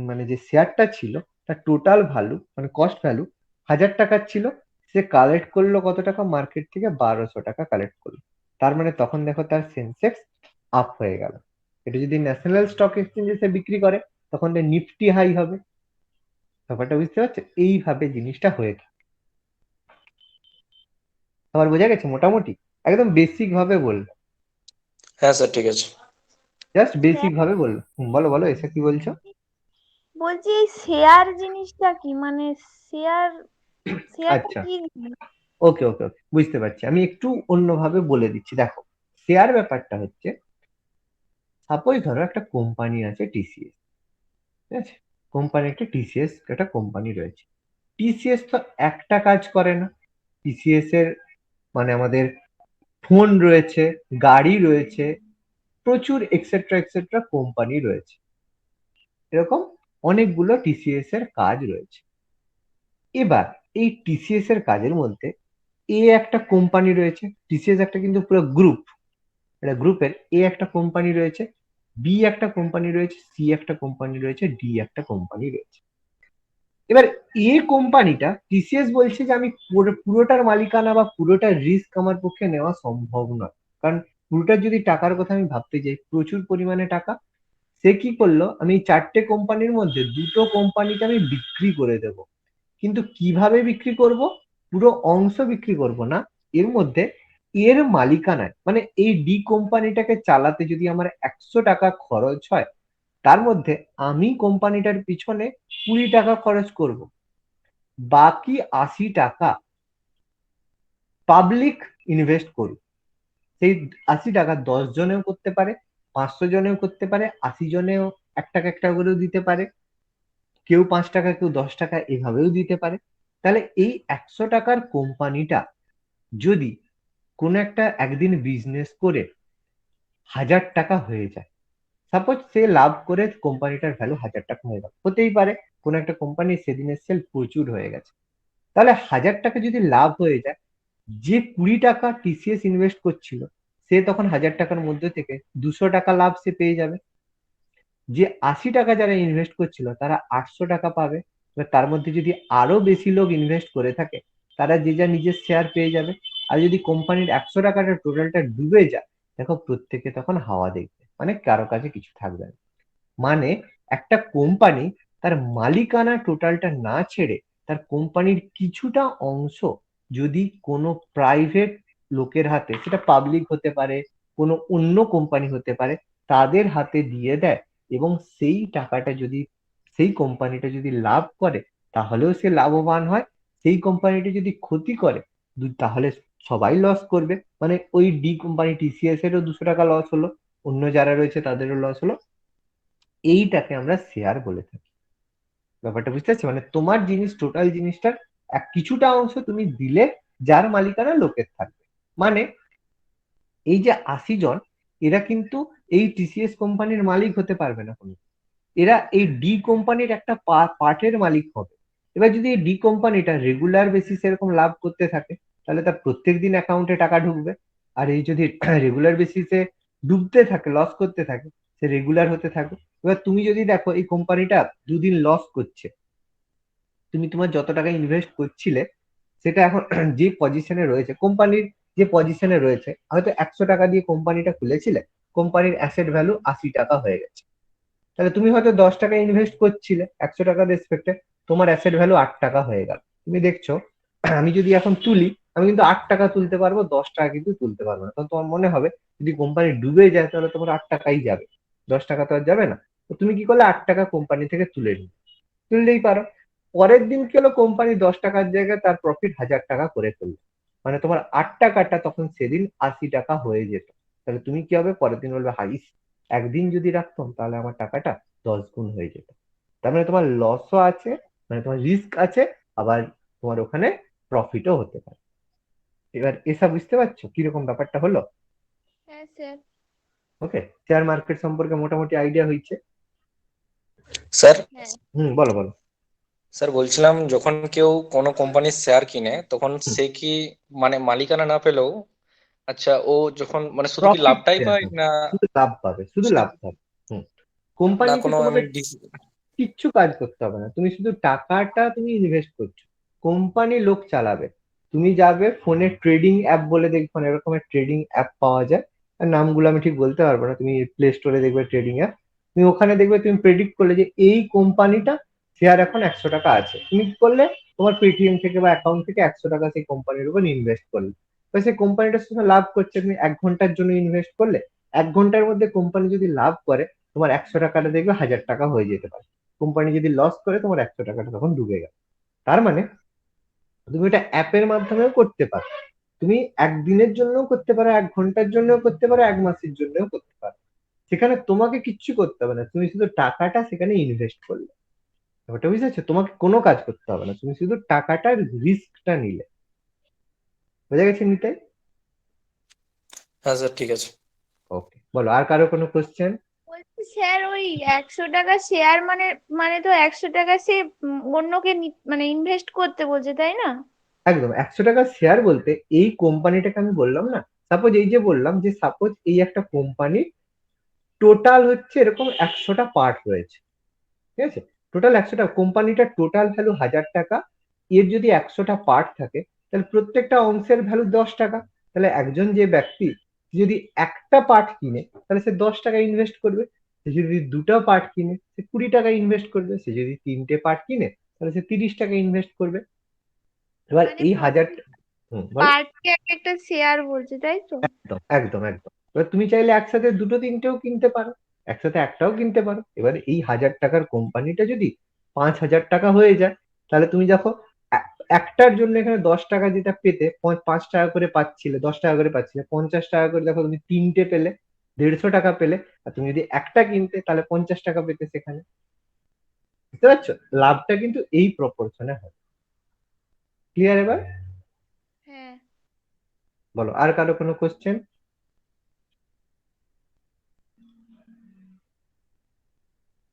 মানে যে শেয়ারটা ছিল, তার টোটাল ভ্যালু মানে কস্ট ভ্যালু 1000 টাকার ছিল, সে কালেক্ট করলো কত টাকা মার্কেট থেকে? 1200 টাকা কালেক্ট করলো। তার মানে তখন দেখো তার সেন্সেক্স আপ হয়ে গেল। এটা যদি ন্যাশনাল স্টক এক্সচেঞ্জে সে বিক্রি করে, তখন নিফটি হাই হবে। ব্যাপারটা বুঝতে পারছো? এইভাবে জিনিসটা হয়ে থাকে। তোমার বোঝা গেছে মোটামুটি? একদম বেসিক ভাবে বললো, হ্যাঁ স্যার, ঠিক আছে। জাস্ট বেসিক স্যার, ভাবে বললো। বলো বলো, এসে কি বলছো? বলছি এই শেয়ার জিনিসটা কি, মানে শেয়ার, শেয়ারটা আচ্ছা, কি জিনিস? ওকে ওকে ওকে, বুঝতে পারছি। আমি একটু অন্যভাবে বলে দিচ্ছি। দেখো, শেয়ার ব্যাপারটা হচ্ছে, সাপোজ ধরো একটা কোম্পানি আছে টিসিএস, ঠিক আছে, কোম্পানি একটা টিসিএস একটা কোম্পানি রয়েছে। টিসিএস তো একটা কাজ করে না। টিসিএস এর মানে আমাদের ফোন রয়েছে, গাড়ি রয়েছে, প্রচুর এক্সেট্রা এক্সেট্রা কোম্পানি রয়েছে। এরকম অনেকগুলো টিসিএস এর কাজ রয়েছে। এবার এই টিসিএস এর কাজের মধ্যে এ একটা কোম্পানি রয়েছে, টিসিএস একটা কিন্তু পুরো গ্রুপ, এটা গ্রুপের এ একটা কোম্পানি রয়েছে, বি একটা কোম্পানি রয়েছে, সি একটা কোম্পানি রয়েছে, ডি একটা কোম্পানি রয়েছে। এবার এ কোম্পানিটা টিসিএস বলছে যে আমি পুরোটার মালিকানা বা পুরোটা রিস্ক আমার পক্ষে নেওয়া সম্ভব নয়, কারণ পুরোটার যদি টাকার কথা আমি ভাবতে যাই প্রচুর পরিমাণে টাকা। সে কি করলো, আমি এই 4টে কোম্পানির মধ্যে 2টো কোম্পানিকে আমি বিক্রি করে দেব। কিন্তু কিভাবে বিক্রি করব? পুরো অংশ বিক্রি করব না, এর মধ্যে এর মালিকানায়, মানে এই ডি কোম্পানিটাকে চালাতে যদি আমার 100 টাকা খরচ হয়, তার মধ্যে আমি কোম্পানিটার পিছনে 20 টাকা খরচ করব, বাকি 80 টাকা পাবলিক ইনভেস্ট করুক। সেই 80 টাকা 10 জনেও করতে পারে, 500 জনেও করতে পারে, 80 জনেও 1 টাকা 1 টাকা করেও দিতে পারে, কেউ 5 টাকা কেউ 10 টাকা এভাবেও দিতে পারে। তাহলে এই 100 টাকার কোম্পানিটা যদি কোনো একটা একদিন বিজনেস করে 1000 টাকা হয়ে যায়, সাপোজ সে লাভ করে কোম্পানিটার ভ্যালু 1000 টাকা হয়ে গেল, হতেই পারে কোনো একটা কোম্পানির সেদিনের সেল প্রচুর হয়ে গেছে, তাহলে 1000 টাকা যদি লাভ হয়ে যায়, যে 20 টাকা টিসিএস ইনভেস্ট করছিল সে তখন 1000 টাকার মধ্যে থেকে 200 টাকা লাভ সে পেয়ে যাবে। যে 80 টাকা যারা ইনভেস্ট করছিল তারা 800 টাকা পাবে। এবার তার মধ্যে যদি আরো বেশি লোক ইনভেস্ট করে থাকে, তারা যে যা নিজের শেয়ার পেয়ে যাবে। আর যদি কোম্পানির 100 টাকাটা টোটালটা ডুবে যায়, দেখো প্রত্যেকে তখন হাওয়া দেখবে, মানে কারো কাছে কিছু থাকবে না। মানে একটা কোম্পানি তার মালিকানা টোটালটা না ছেড়ে তার কোম্পানির কিছুটা অংশ যদি কোনো প্রাইভেট লোকের হাতে, সেটা পাবলিক হতে পারে, কোনো অন্য কোম্পানি হতে পারে, তাদের হাতে দিয়ে দেয়, এবং সেই টাকাটা যদি, সেই কোম্পানিটা যদি লাভ করে তাহলেও সে লাভবান হয়, সেই কোম্পানিটা যদি ক্ষতি করে তাহলে সবাই লস করবে। মানে ওই ডি কোম্পানি টিসিএস এরও 200 টাকা লস হলো, অন্য যারা রয়েছে তাদেরও লস হলো। এইটাকে আমরা শেয়ার বলে থাকি। ব্যাপারটা বুঝতে পারছি, মানে তোমার জিনিস, টোটাল জিনিসটার কিছুটা অংশ তুমি দিলে যার মালিকানা লোকের থাকবে। মানে এই যে 80 জন, এরা কিন্তু এই টিসিএস কোম্পানির মালিক হতে পারবে না কোনো, এরা এই ডি কোম্পানির একটা পার্টের মালিক হবে। এবার যদি এই ডি কোম্পানিটা রেগুলার বেসিসে এরকম লাভ করতে থাকে, তাহলে তার প্রত্যেক দিন অ্যাকাউন্টে টাকা ঢুকবে। আর এই যদি রেগুলার বেসিসে ডুবতে থাকে, লস করতে থাকে, সে রেগুলার হতে থাকবে। এবার তুমি যদি দেখো এই কোম্পানিটা দুদিন লস করছে, তুমি তোমার যত টাকা ইনভেস্ট করছিলে সেটা এখন যে পজিশনে রয়েছে, কোম্পানির যে পজিশনে রয়েছে, হয়তো 100 টাকা দিয়ে কোম্পানিটা খুলেছিলে, কোম্পানির অ্যাসেট ভ্যালু 80 টাকা হয়ে গেছে। তাহলে তুমি হয়তো 10 টাকা ইনভেস্ট করছিলে 100 টাকার রেসপেক্টে, তোমার অ্যাসেট ভ্যালু 8 টাকা হয়ে গেল। তুমি দেখছো আমি যদি এখন তুলি, আমি কিন্তু 8 টাকা তুলতে পারবো, 10 টাকা কিন্তু তুলতে পারবো না। তখন তোমার মনে হবে যদি কোম্পানি ডুবে যায় তাহলে তোমার 8 টাকাই যাবে, 10 টাকা তো আর যাবে না। তো তুমি কি করলে, 8 টাকা কোম্পানি থেকে তুলে নিলে, তুললেই পারো। পরের দিন কি হলো, কোম্পানি 10 টাকার জায়গায় তার প্রফিট 1000 টাকা করে ফেললো, মানে তোমার 8 টাকাটা তখন সেদিন 80 টাকা হয়ে যেত। তাহলে তুমি কি হবে, পরের দিন বলবে হাইস, একদিন যদি রাখতাম তাহলে আমার টাকাটা 10 গুণ হয়ে যেত। তার মানে তোমার লসও আছে, মানে তোমার রিস্ক আছে, আবার তোমার ওখানে প্রফিটও হতে পারে। এবার এসব বুঝতে পারছো কিরকম ব্যাপারটা হলো? হ্যাঁ স্যার। ওকে, শেয়ার মার্কেট সম্পর্কে মোটামুটি আইডিয়া হয়েছে। স্যার হ্যাঁ বলো বলো। স্যার বলছিলাম যখন কেউ কোনো কোম্পানির শেয়ার কিনে তখন হুম, সে কি মানে মালিকানা না পেলেও, আচ্ছা ও যখন মানে শুধু কি প্রফিট লাভটাই পায় না শুধু লাভ পাবে, শুধু লাভ পাবে। হুম, না কোম্পানিতে কোনো তোমাকে এমনি কিচ্ছু কাজ করতে হবে না, তুমি শুধু টাকাটা তুমি ইনভেস্ট করছো, কোম্পানি লোক চালাবে। তুমি যাবে ফোনে ট্রেডিং অ্যাপ বলে দেখবে, অনেক রকমের ট্রেডিং অ্যাপ পাওয়া যায়, আর নামগুলো আমি ঠিক বলতে পারবো না, তুমি প্লে স্টোরে দেখবে ট্রেডিং অ্যাপ, তুমি ওখানে দেখবে তুমি প্রেডিক্ট করলে যে এই কোম্পানিটা শেয়ার এখন 100 টাকা আছে, তুমি কি করলে তোমার পেটিএম থেকে বা অ্যাকাউন্ট থেকে 100 টাকা সেই কোম্পানির উপর ইনভেস্ট করলে, তো সেই কোম্পানিটার সাথে লাভ করছে, তুমি 1 ঘন্টার জন্য ইনভেস্ট করলে, 1 ঘন্টার মধ্যে কোম্পানি যদি লাভ করে তোমার 100 টাকাটা দেখবে 1000 টাকা হয়ে যেতে পারে। কোম্পানি যদি লস করে তোমার 100 টাকাটা তখন ডুবে গেল। তার মানে তুমি এটা অ্যাপের মাধ্যমেও করতে পারো, তুমি একদিনের জন্যও করতে পারো, 1 ঘন্টার জন্যও করতে পারো, 1 মাসের জন্যও করতে পারো। সেখানে তোমাকে কিচ্ছু করতে হবে না, তুমি শুধু টাকাটা সেখানে ইনভেস্ট করলে। ব্যাপারটা বুঝতে পারছো, তোমাকে কোনো কাজ করতে হবে না, তুমি শুধু টাকাটার রিস্কটা নিলে। বোঝা গেছে নিতাই? হ্যাঁ স্যার ঠিক আছে। ওকে, বলো আর কারো কোনো কোশ্চেন? বলছি স্যার ওই 100 টাকা শেয়ার মানে মানে তো 100 টাকা সে অন্যকে মানে ইনভেস্ট করতে বলছে তাই না? একদম 100 টাকা শেয়ার বলতে এই কোম্পানিটাকে আমি বললাম না, সাপোজ এই যে বললাম যে সাপোজ এই একটা কোম্পানি টোটাল হচ্ছে এরকম 100টা পার্ট রয়েছে, ঠিক আছে? টোটাল 100টা, কোম্পানিটার টোটাল ভ্যালু 1000 টাকা। এর যদি 100টা পার্ট থাকে তাহলে প্রত্যেকটা অংশের ভ্যালু 10 টাকা। তাহলে একজন যে ব্যক্তি যদি একটা পার্ট কিনে তাহলে সে 10 টাকা ইনভেস্ট করবে। সে যদি দুটো পার্ট কিনে সে 20 টাকা ইনভেস্ট করবে। সে যদি তিনটে পার্ট কিনে তাহলে সে 30 টাকা ইনভেস্ট করবে। এবার মানে এই হাজার, বলো। পার্টকে একটা শেয়ার বলছে তাই তো? একদম একদম একদম। এবার তুমি চাইলে একসাথে দুটো তিনটেও কিনতে পারো, একসাথে একটাও কিনতে পারো। এবার এই 1000 টাকার কোম্পানিটা যদি 5000 টাকা হয়ে যায় তাহলে তুমি দেখো একটার জন্য এখানে 10 টাকা যেটা পেতে 5 টাকা করে পাচ্ছিলে, 10 টাকা করে পাচ্ছিলে, 50 টাকা করে দেখো তুমি তিনটে পেলে 150 টাকা পেলে। আর তুমি যদি একটা কিনতে তাহলে 50 টাকা পেতে সেখানে। বুঝতে পারছো? লাভটা কিন্তু এই প্রপোর্শনে হয়। ক্লিয়ার এবার? হ্যাঁ। বলো, আর কারো কোনো কোশ্চেন?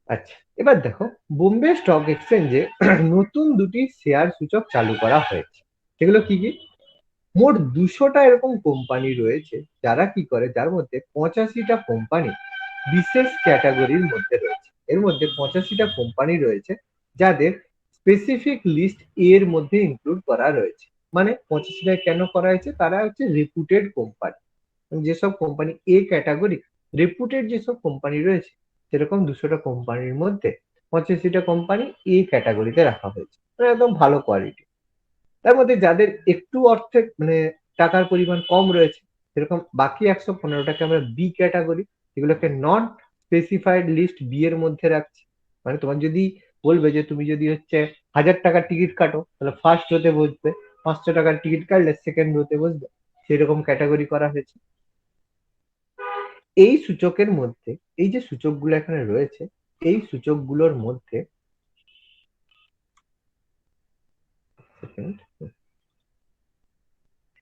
আচ্ছা, এবার দেখো বোম্বে স্টক এক্সচেঞ্জে নতুন দুটি শেয়ার সূচক চালু করা হয়েছে। সেগুলো কি কি? মোট 200টা এরকম কোম্পানি রয়েছে যারা কি করে, যার মধ্যে 85টা কোম্পানি বিশেষ ক্যাটাগরির মধ্যে রয়েছে। এর মধ্যে 85টা কোম্পানি রয়েছে যাদের স্পেসিফিক লিস্ট এর মধ্যে ইনক্লুড করা রয়েছে। মানে 85টা কেন করা হয়েছে? তারা হচ্ছে রেপুটেড কোম্পানি। যেসব কোম্পানি এ ক্যাটাগরি, রেপুটেড যেসব কোম্পানি রয়েছে, সেরকম 200টা কোম্পানির মধ্যে 85টা কোম্পানি এ ক্যাটাগরিতে রাখা হয়েছে, মানে একদম ভালো কোয়ালিটি। তার মধ্যে যাদের একটু অর্থের মানে টাকার পরিমাণ কম রয়েছে, সেরকম বাকি 115টাকে আমরা বি ক্যাটাগরি, যেগুলোকে নন স্পেসিফাইড লিস্ট বি এর মধ্যে রাখছি। মানে তোমার যদি বলবে যে তুমি যদি হচ্ছে 1000 টাকার টিকিট কাটো তাহলে ফার্স্ট রোতে বসবে, 500 টাকার টিকিট কাটলে সেকেন্ড রোতে বসবে, সেরকম ক্যাটাগরি করা হয়েছে। এই সূচকের মধ্যে, এই যে সূচকগুলো এখানে রয়েছে, এই সূচকগুলোর মধ্যে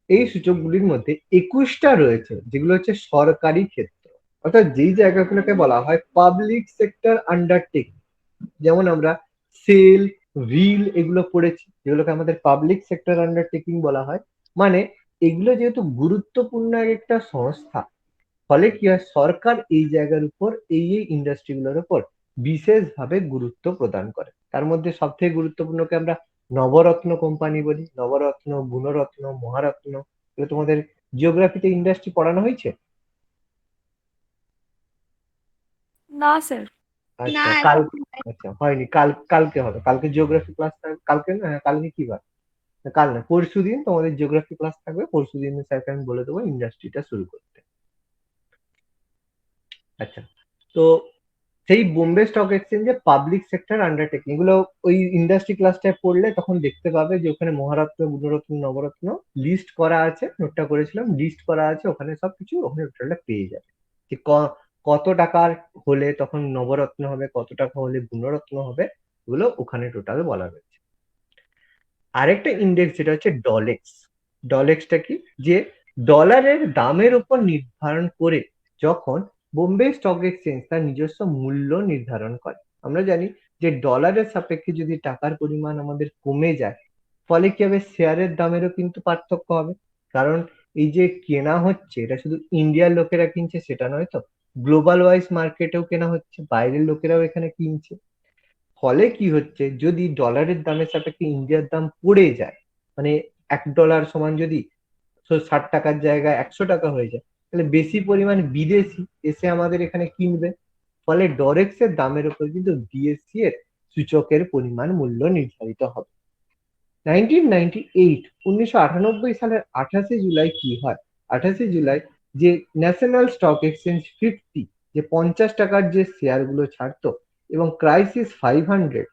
এই সূচকগুলির মধ্যে 21টা রয়েছে যেগুলো হচ্ছে সরকারি ক্ষেত্র, অর্থাৎ যেই জায়গাগুলোকে বলা হয় পাবলিক সেক্টর আন্ডারটেকিং। যেমন আমরা সেল, রিল এগুলো পড়েছি, যেগুলোকে আমাদের পাবলিক সেক্টর আন্ডারটেকিং বলা হয়। মানে এগুলো যেহেতু গুরুত্বপূর্ণ একটা সংস্থা, ফলে কি হয়, সরকার এই জায়গার উপর, এই ইন্ডাস্ট্রিগুলোর উপর বিশেষভাবে গুরুত্ব প্রদান করে। তার মধ্যে সব থেকে গুরুত্বপূর্ণকে আমরা নবরত্ন কোম্পানি বলি। নবরত্ন, গুণরত্ন, মহারত্ন। এগুলো তোমাদের জিওগ্রাফিতে ইন্ডাস্ট্রি পড়ানো হয়েছে? না স্যার। না আচ্ছা কাল, এখন আচ্ছা হয়নি, কালকে হবে। কালকে জিওগ্রাফি ক্লাস থাকবে। কালকে না, কালকে কি বার? কাল না, পরশুদিন তোমাদের জিওগ্রাফি ক্লাস থাকবে। পরশুদিন স্যারকে আমি বলে দেবো ইন্ডাস্ট্রিটা শুরু করতে। আচ্ছা, তো সেই বোম্বে স্টক এক্সচেঞ্জে পাবলিক সেক্টর আন্ডারটেকিং এগুলো ওই ইন্ডাস্ট্রি ক্লাসটায় পড়লে তখন দেখতে পাবে যে ওখানে মহারত্ন, গুণরত্ন, নবরত্ন লিস্ট করা আছে। নোটটা করেছিলাম, লিস্ট করা আছে ওখানে, সবকিছু ওখানে টোটালটা পেয়ে যাবে। যে কত টাকার হলে তখন নবরত্ন হবে, কত টাকা হলে গুণরত্ন হবে, এগুলো ওখানে টোটাল বলা রয়েছে। আরেকটা ইন্ডেক্স যেটা হচ্ছে ডলেক্স। ডলেক্সটা কি? যে ডলারের দামের উপর নির্ধারণ করে যখন বোম্বে স্টক এক্সচেঞ্জ তার নিজস্ব মূল্য নির্ধারণ করে। আমরা জানি যে ডলারের সাপেক্ষে যদি টাকার পরিমাণ আমাদের কমে যায়, ফলে কি হবে, শেয়ারের দামেরও কিন্তু পার্থক্য হবে। কারণ এই যে কেনা হচ্ছে, এটা শুধু ইন্ডিয়ার লোকেরা কিনছে সেটা নয় তো, গ্লোবাল ওয়াইজ মার্কেটেও কেনা হচ্ছে, বাইরের লোকেরাও এখানে কিনছে। ফলে কি হচ্ছে, যদি ডলারের দামের সাপেক্ষে ইন্ডিয়ার দাম পড়ে যায়, মানে $1 সমান যদি 60 টাকার জায়গায় 100 টাকা হয়ে যায়, তাহলে বেশি পরিমাণ বিদেশি এসে আমাদের এখানে কিনবে। ফলে ডরেক্স এর দামের উপর কিন্তু বিএসসি এর সূচকের পরিমাণ মূল্য নির্ধারিত হবে। 1998 সালের 28শে জুলাই কি হয়? 28শে জুলাই যে ন্যাশনাল স্টক এক্সচেঞ্জ 50, যে 50 টাকার যে শেয়ার গুলো ছাড়তো, এবং ক্রাইসিস 500,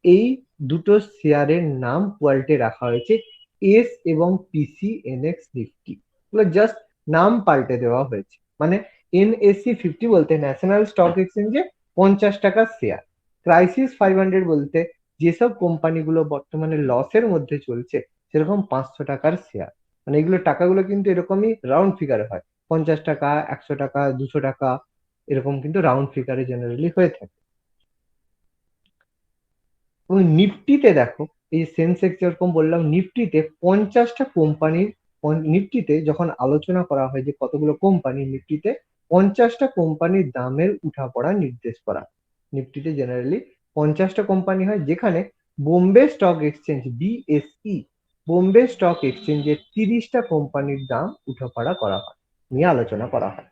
এই দুটো শেয়ারের নাম পাল্টে রাখা হয়েছে এস এবং পিসি এনএক্স নিফটি। এগুলো জাস্ট নাম পাল্টে দেওয়া হয়েছে। মানে এনএসসি 50 বলতে ন্যাশনাল স্টক এক্সচেঞ্জে 50 টাকার শেয়ার, ক্রাইসিস 500 বলতে যেসব কোম্পানিগুলো বর্তমানে লসের মধ্যে চলছে, সেরকম 500 টাকার শেয়ার। মানে এগুলো টাকাগুলো কিন্তু এরকমই রাউন্ড ফিগারে হয়, 50 টাকা, 100 টাকা, 200 টাকা, এরকম কিন্তু রাউন্ড ফিগারে জেনারেলি হয়ে থাকে। এবং নিফটিতে দেখো, এই সেন্সেক্স যেরকম বললাম, নিফটিতে 50টা কোম্পানির, নিফটিতে যখন আলোচনা করা হয় যে কতগুলো কোম্পানি, নিফটিতে 50টা কোম্পানির দামের উঠাপড়া নির্দেশ করা হয়। নিফটিতে জেনারেলি 50টা কোম্পানি হয়, যেখানে Bombay stock exchange BSE, Bombay stock এক্সচেঞ্জের 30টা কোম্পানির দাম উঠাপড়া করা হয়, নিয়ে আলোচনা করা হয়।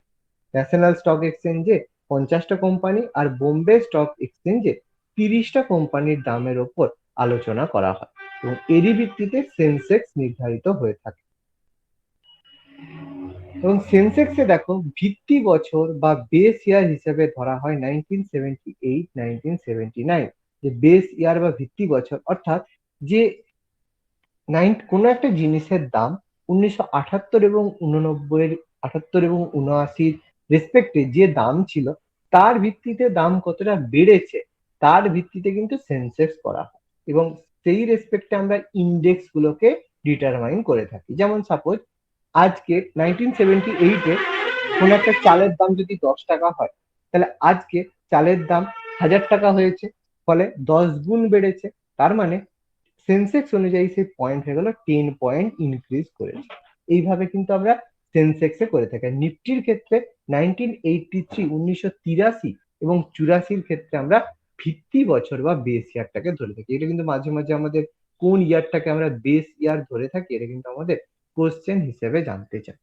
ন্যাশনাল স্টক এক্সচেঞ্জে 50টা কোম্পানি আর বোম্বে স্টক এক্সচেঞ্জে 30টা কোম্পানির দামের ওপর আলোচনা করা হয় এবং এরই ভিত্তিতে সেন্সেক্স নির্ধারিত হয়ে থাকে। এবং সেন্সেক্সে দেখো, ভিত্তি বছর বা বেস ইয়ার হিসেবে ধরা হয় 1978, 1979, যে বেস ইয়ার বা ভিত্তি বছর, অর্থাৎ যে কোনো একটা জিনিসের দাম 1978 এবং 89, 78 এবং 79 রেসপেক্টে যে দাম ছিল, তার ভিত্তিতে দাম কতটা বেড়েছে তার ভিত্তিতে কিন্তু সেন্সেক্স করা হয় এবং সেই রেসপেক্টে আমরা ইন্ডেক্স গুলোকে ডিটারমাইন করে থাকি। যেমন সাপোজ আজকে 1978-এ কোনো একটা চালের দাম যদি 10 টাকা হয়, তাহলে আজকে চালের দাম 1000 টাকা হয়েছে, ফলে 10 গুণ বেড়েছে। তার মানে সেন্সেক্স অনুযায়ী সেই পয়েন্ট হয়ে গেল 10 পয়েন্ট ইনক্রিজ করেছে। এইভাবে কিন্তু আমরা সেন্সেক্সে করে থাকি। নিফটির ক্ষেত্রে 1983 এবং 84 ক্ষেত্রে আমরা ভিত্তি বছর বা বেস ইয়ারটাকে ধরে থাকি। এটা কিন্তু মাঝে মাঝে আমাদের কোন ইয়ারটাকে আমরা বেস ইয়ার ধরে থাকি, এটা কিন্তু আমাদের কোশ্চেন হিসেবে জানতে চাই।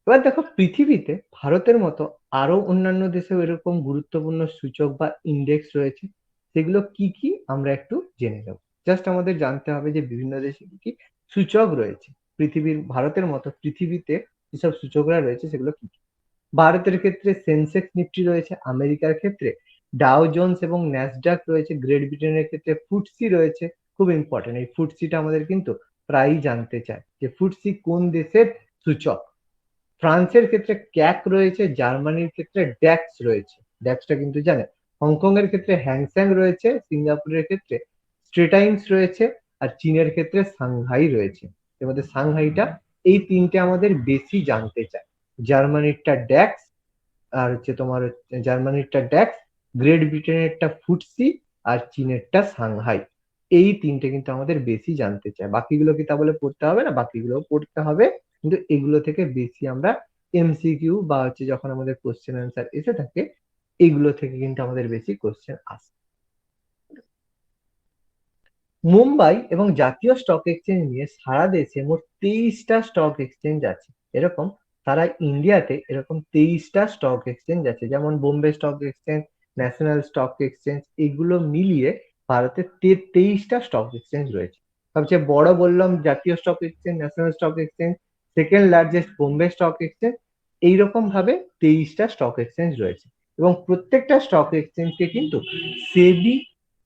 এবার দেখো, পৃথিবীতে ভারতের মতো আরো অন্যান্য দেশেও এরকম গুরুত্বপূর্ণ সূচক বা ইন্ডেক্স রয়েছে। সেগুলো কি কি আমরা একটু জেনে নেব। জাস্ট আমাদের জানতে হবে যে বিভিন্ন দেশে কি কি সূচক রয়েছে। ভারতের মতো পৃথিবীতে যেসব সূচকরা রয়েছে সেগুলো কি কি। ভারতের ক্ষেত্রে সেন্সেক্স নিফটি রয়েছে, আমেরিকার ক্ষেত্রে ডাও জোন্স এবং ন্যাসডাক রয়েছে, গ্রেট ব্রিটেনের ক্ষেত্রে ফুটসি রয়েছে। খুব ইম্পর্টেন্ট, এই ফুটসিটা আমাদের কিন্তু প্রায়ই জানতে চায় যে ফুটসি কোন দেশের সূচক। ফ্রান্সের ক্ষেত্রে ক্যাক রয়েছে, জার্মানির ক্ষেত্রে ড্যাক্স রয়েছে, ড্যাক্সটা কিন্তু জানে। হংকং এর ক্ষেত্রে হ্যাংসেং রয়েছে, সিঙ্গাপুরের ক্ষেত্রে স্ট্রেটাইন্স রয়েছে, আর চীনের ক্ষেত্রে সাংহাই রয়েছে। এর মধ্যে সাংহাইটা, এই তিনটে আমাদের বেশি জানতে চায়। জার্মানিরটা ড্যাক্স, আর হচ্ছে তোমার জার্মানিরটা ড্যাক্স, গ্রেট ব্রিটেনেরটা ফুটসি, আর চীনেরটা সাংহাই। এই তিনটে কিন্তু আমাদের বেশি জানতে চায়। বাকিগুলো কি তা বলে পড়তে হবে না, বাকিগুলো পড়তে হবে, কিন্তু এগুলো থেকে বেশি আমরা এমসিকিউ বা হচ্ছে যখন আমাদের কোশ্চেন অ্যান্সার এসে থাকে, এগুলো থেকে কিন্তু আমাদের বেশি কোশ্চেন আসে। মুম্বাই এবং জাতীয় স্টক এক্সচেঞ্জ নিয়ে সারা দেশে মোট 23টা স্টক এক্সচেঞ্জ আছে। এরকম সারা ইন্ডিয়াতে এরকম 23টা স্টক এক্সচেঞ্জ আছে। যেমন Bombay stock exchange, national stock exchange, এগুলো মিলিয়ে ভারতে 23টা স্টক এক্সচেঞ্জ রয়েছে। সবচেয়ে বড় বললাম জাতীয় stock exchange, national stock exchange, second largest Bombay stock exchange. এইরকম ভাবে 23টা স্টক এক্সচেঞ্জ রয়েছে এবং প্রত্যেকটা স্টক এক্সচেঞ্জকে কিন্তু সেবি,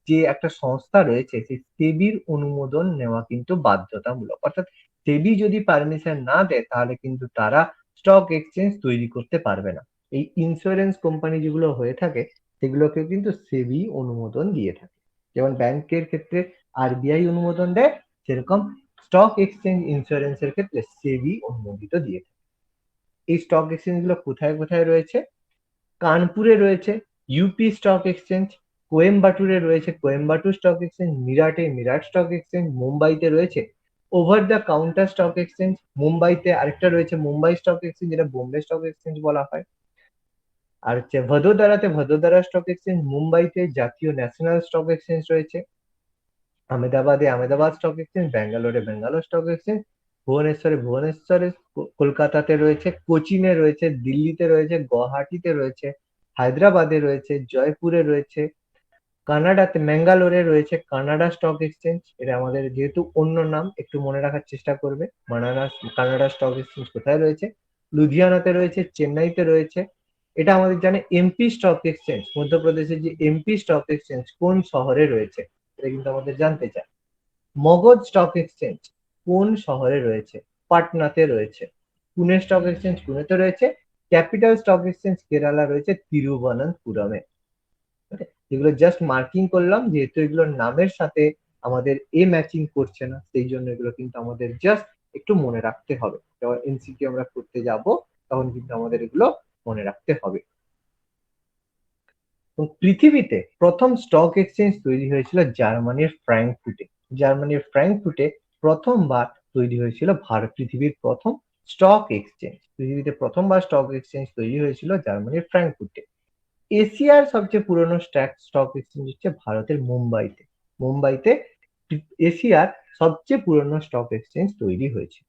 যে একটা সংস্থা রয়েছে, সেই সেবির অনুমোদন নেওয়া কিন্তু বাধ্যতামূলক। অর্থাৎ সেবি যদি পারমিশন না দেয় তাহলে কিন্তু তারা স্টক এক্সচেঞ্জ তৈরি করতে পারবে না। এই ইন্স্যুরেন্স কোম্পানি যেগুলো হয়ে থাকে সেগুলোকে কিন্তু সেবি অনুমোদন দিয়ে থাকে। যেমন ব্যাংকের ক্ষেত্রে আরবিআই অনুমোদন দেয়, সেরকম স্টক এক্সচেঞ্জ ইন্স্যুরেন্সের ক্ষেত্রে সেবি অনুমোদিত দিয়ে থাকে। এই স্টক এক্সচেঞ্জ গুলো কোথায় কোথায় রয়েছে? কানপুরে রয়েছে ইউপি স্টক এক্সচেঞ্জ, কোয়েম্বাটুরে রয়েছে কোয়েম্বাটুর স্টক এক্সচেঞ্জ, মিরাটে মিরাট স্টক এক্সচেঞ্জ, মুম্বাইতে রয়েছে over the counter stock exchange, মুম্বাইতে আরেকটা রয়েছে মুম্বাই স্টক এক্সচেঞ্জ, যেটা বোম্বে স্টক এক্সচেঞ্জ বলা হয়। আর হচ্ছে ভদোদরাতে ভদোদরা স্টক এক্সচেঞ্জ, মুম্বাইতে জাতীয় ন্যাশনাল স্টক এক্সচেঞ্জ রয়েছে, আহমেদাবাদে আহমেদাবাদ স্টক এক্সচেঞ্জ, ব্যাঙ্গালোরে ব্যাঙ্গালোর স্টক এক্সচেঞ্জ, ভুবনেশ্বরে কলকাতাতে রয়েছে, কোচিনে রয়েছে, দিল্লিতে রয়েছে, গুয়াহাটিতে রয়েছে, হায়দ্রাবাদে রয়েছে, জয়পুরে রয়েছে, কানাডাতে ম্যাঙ্গালোরে রয়েছে কানাডা স্টক এক্সচেঞ্জ। এটা আমাদের যেহেতু অন্য নাম, একটু মনে রাখার চেষ্টা করবে। কানাডা স্টক এক্সচেঞ্জ কোথায় রয়েছে? লুধিয়ানাতে রয়েছে, চেন্নাইতে রয়েছে। এটা আমাদের জানে এমপি স্টক এক্সচেঞ্জ, মধ্যপ্রদেশের যে এমপি স্টক এক্সচেঞ্জ কোন শহরে রয়েছে, এটা কিন্তু আমাদের জানতে চায়। মগধ স্টক এক্সচেঞ্জ কোন শহরে রয়েছে? পাটনাতে রয়েছে। পুনে স্টক এক্সচেঞ্জ পুনেতে রয়েছে। ক্যাপিটাল স্টক এক্সচেঞ্জ কেরালা রয়েছে তিরুবনন্তপুরমে। যেগুলো জাস্ট মার্কিং করলাম, যেহেতু এগুলোর নামের সাথে আমাদের এ ম্যাচিং করছে না, সেই জন্য এগুলো কিন্তু আমাদের জাস্ট একটু মনে রাখতে হবে। যখন এমসিকিউ আমরা করতে যাব তখন কিন্তু আমাদের এগুলো মনে রাখতে হবে। এবং পৃথিবীতে প্রথম স্টক এক্সচেঞ্জ তৈরি হয়েছিল জার্মানির ফ্র্যাঙ্কফুটে। জার্মানির ফ্র্যাঙ্কফুটে প্রথমবার তৈরি হয়েছিল পৃথিবীর প্রথম স্টক এক্সচেঞ্জ। পৃথিবীতে প্রথমবার স্টক এক্সচেঞ্জ তৈরি হয়েছিল জার্মানির ফ্র্যাঙ্কফুটে। এশিয়ার সবচেয়ে পুরনো স্টক এক্সচেঞ্জ হচ্ছে ভারতের মুম্বাইতে। মুম্বাইতে এশিয়ার সবচেয়ে পুরনো স্টক এক্সচেঞ্জ তৈরি হয়েছে।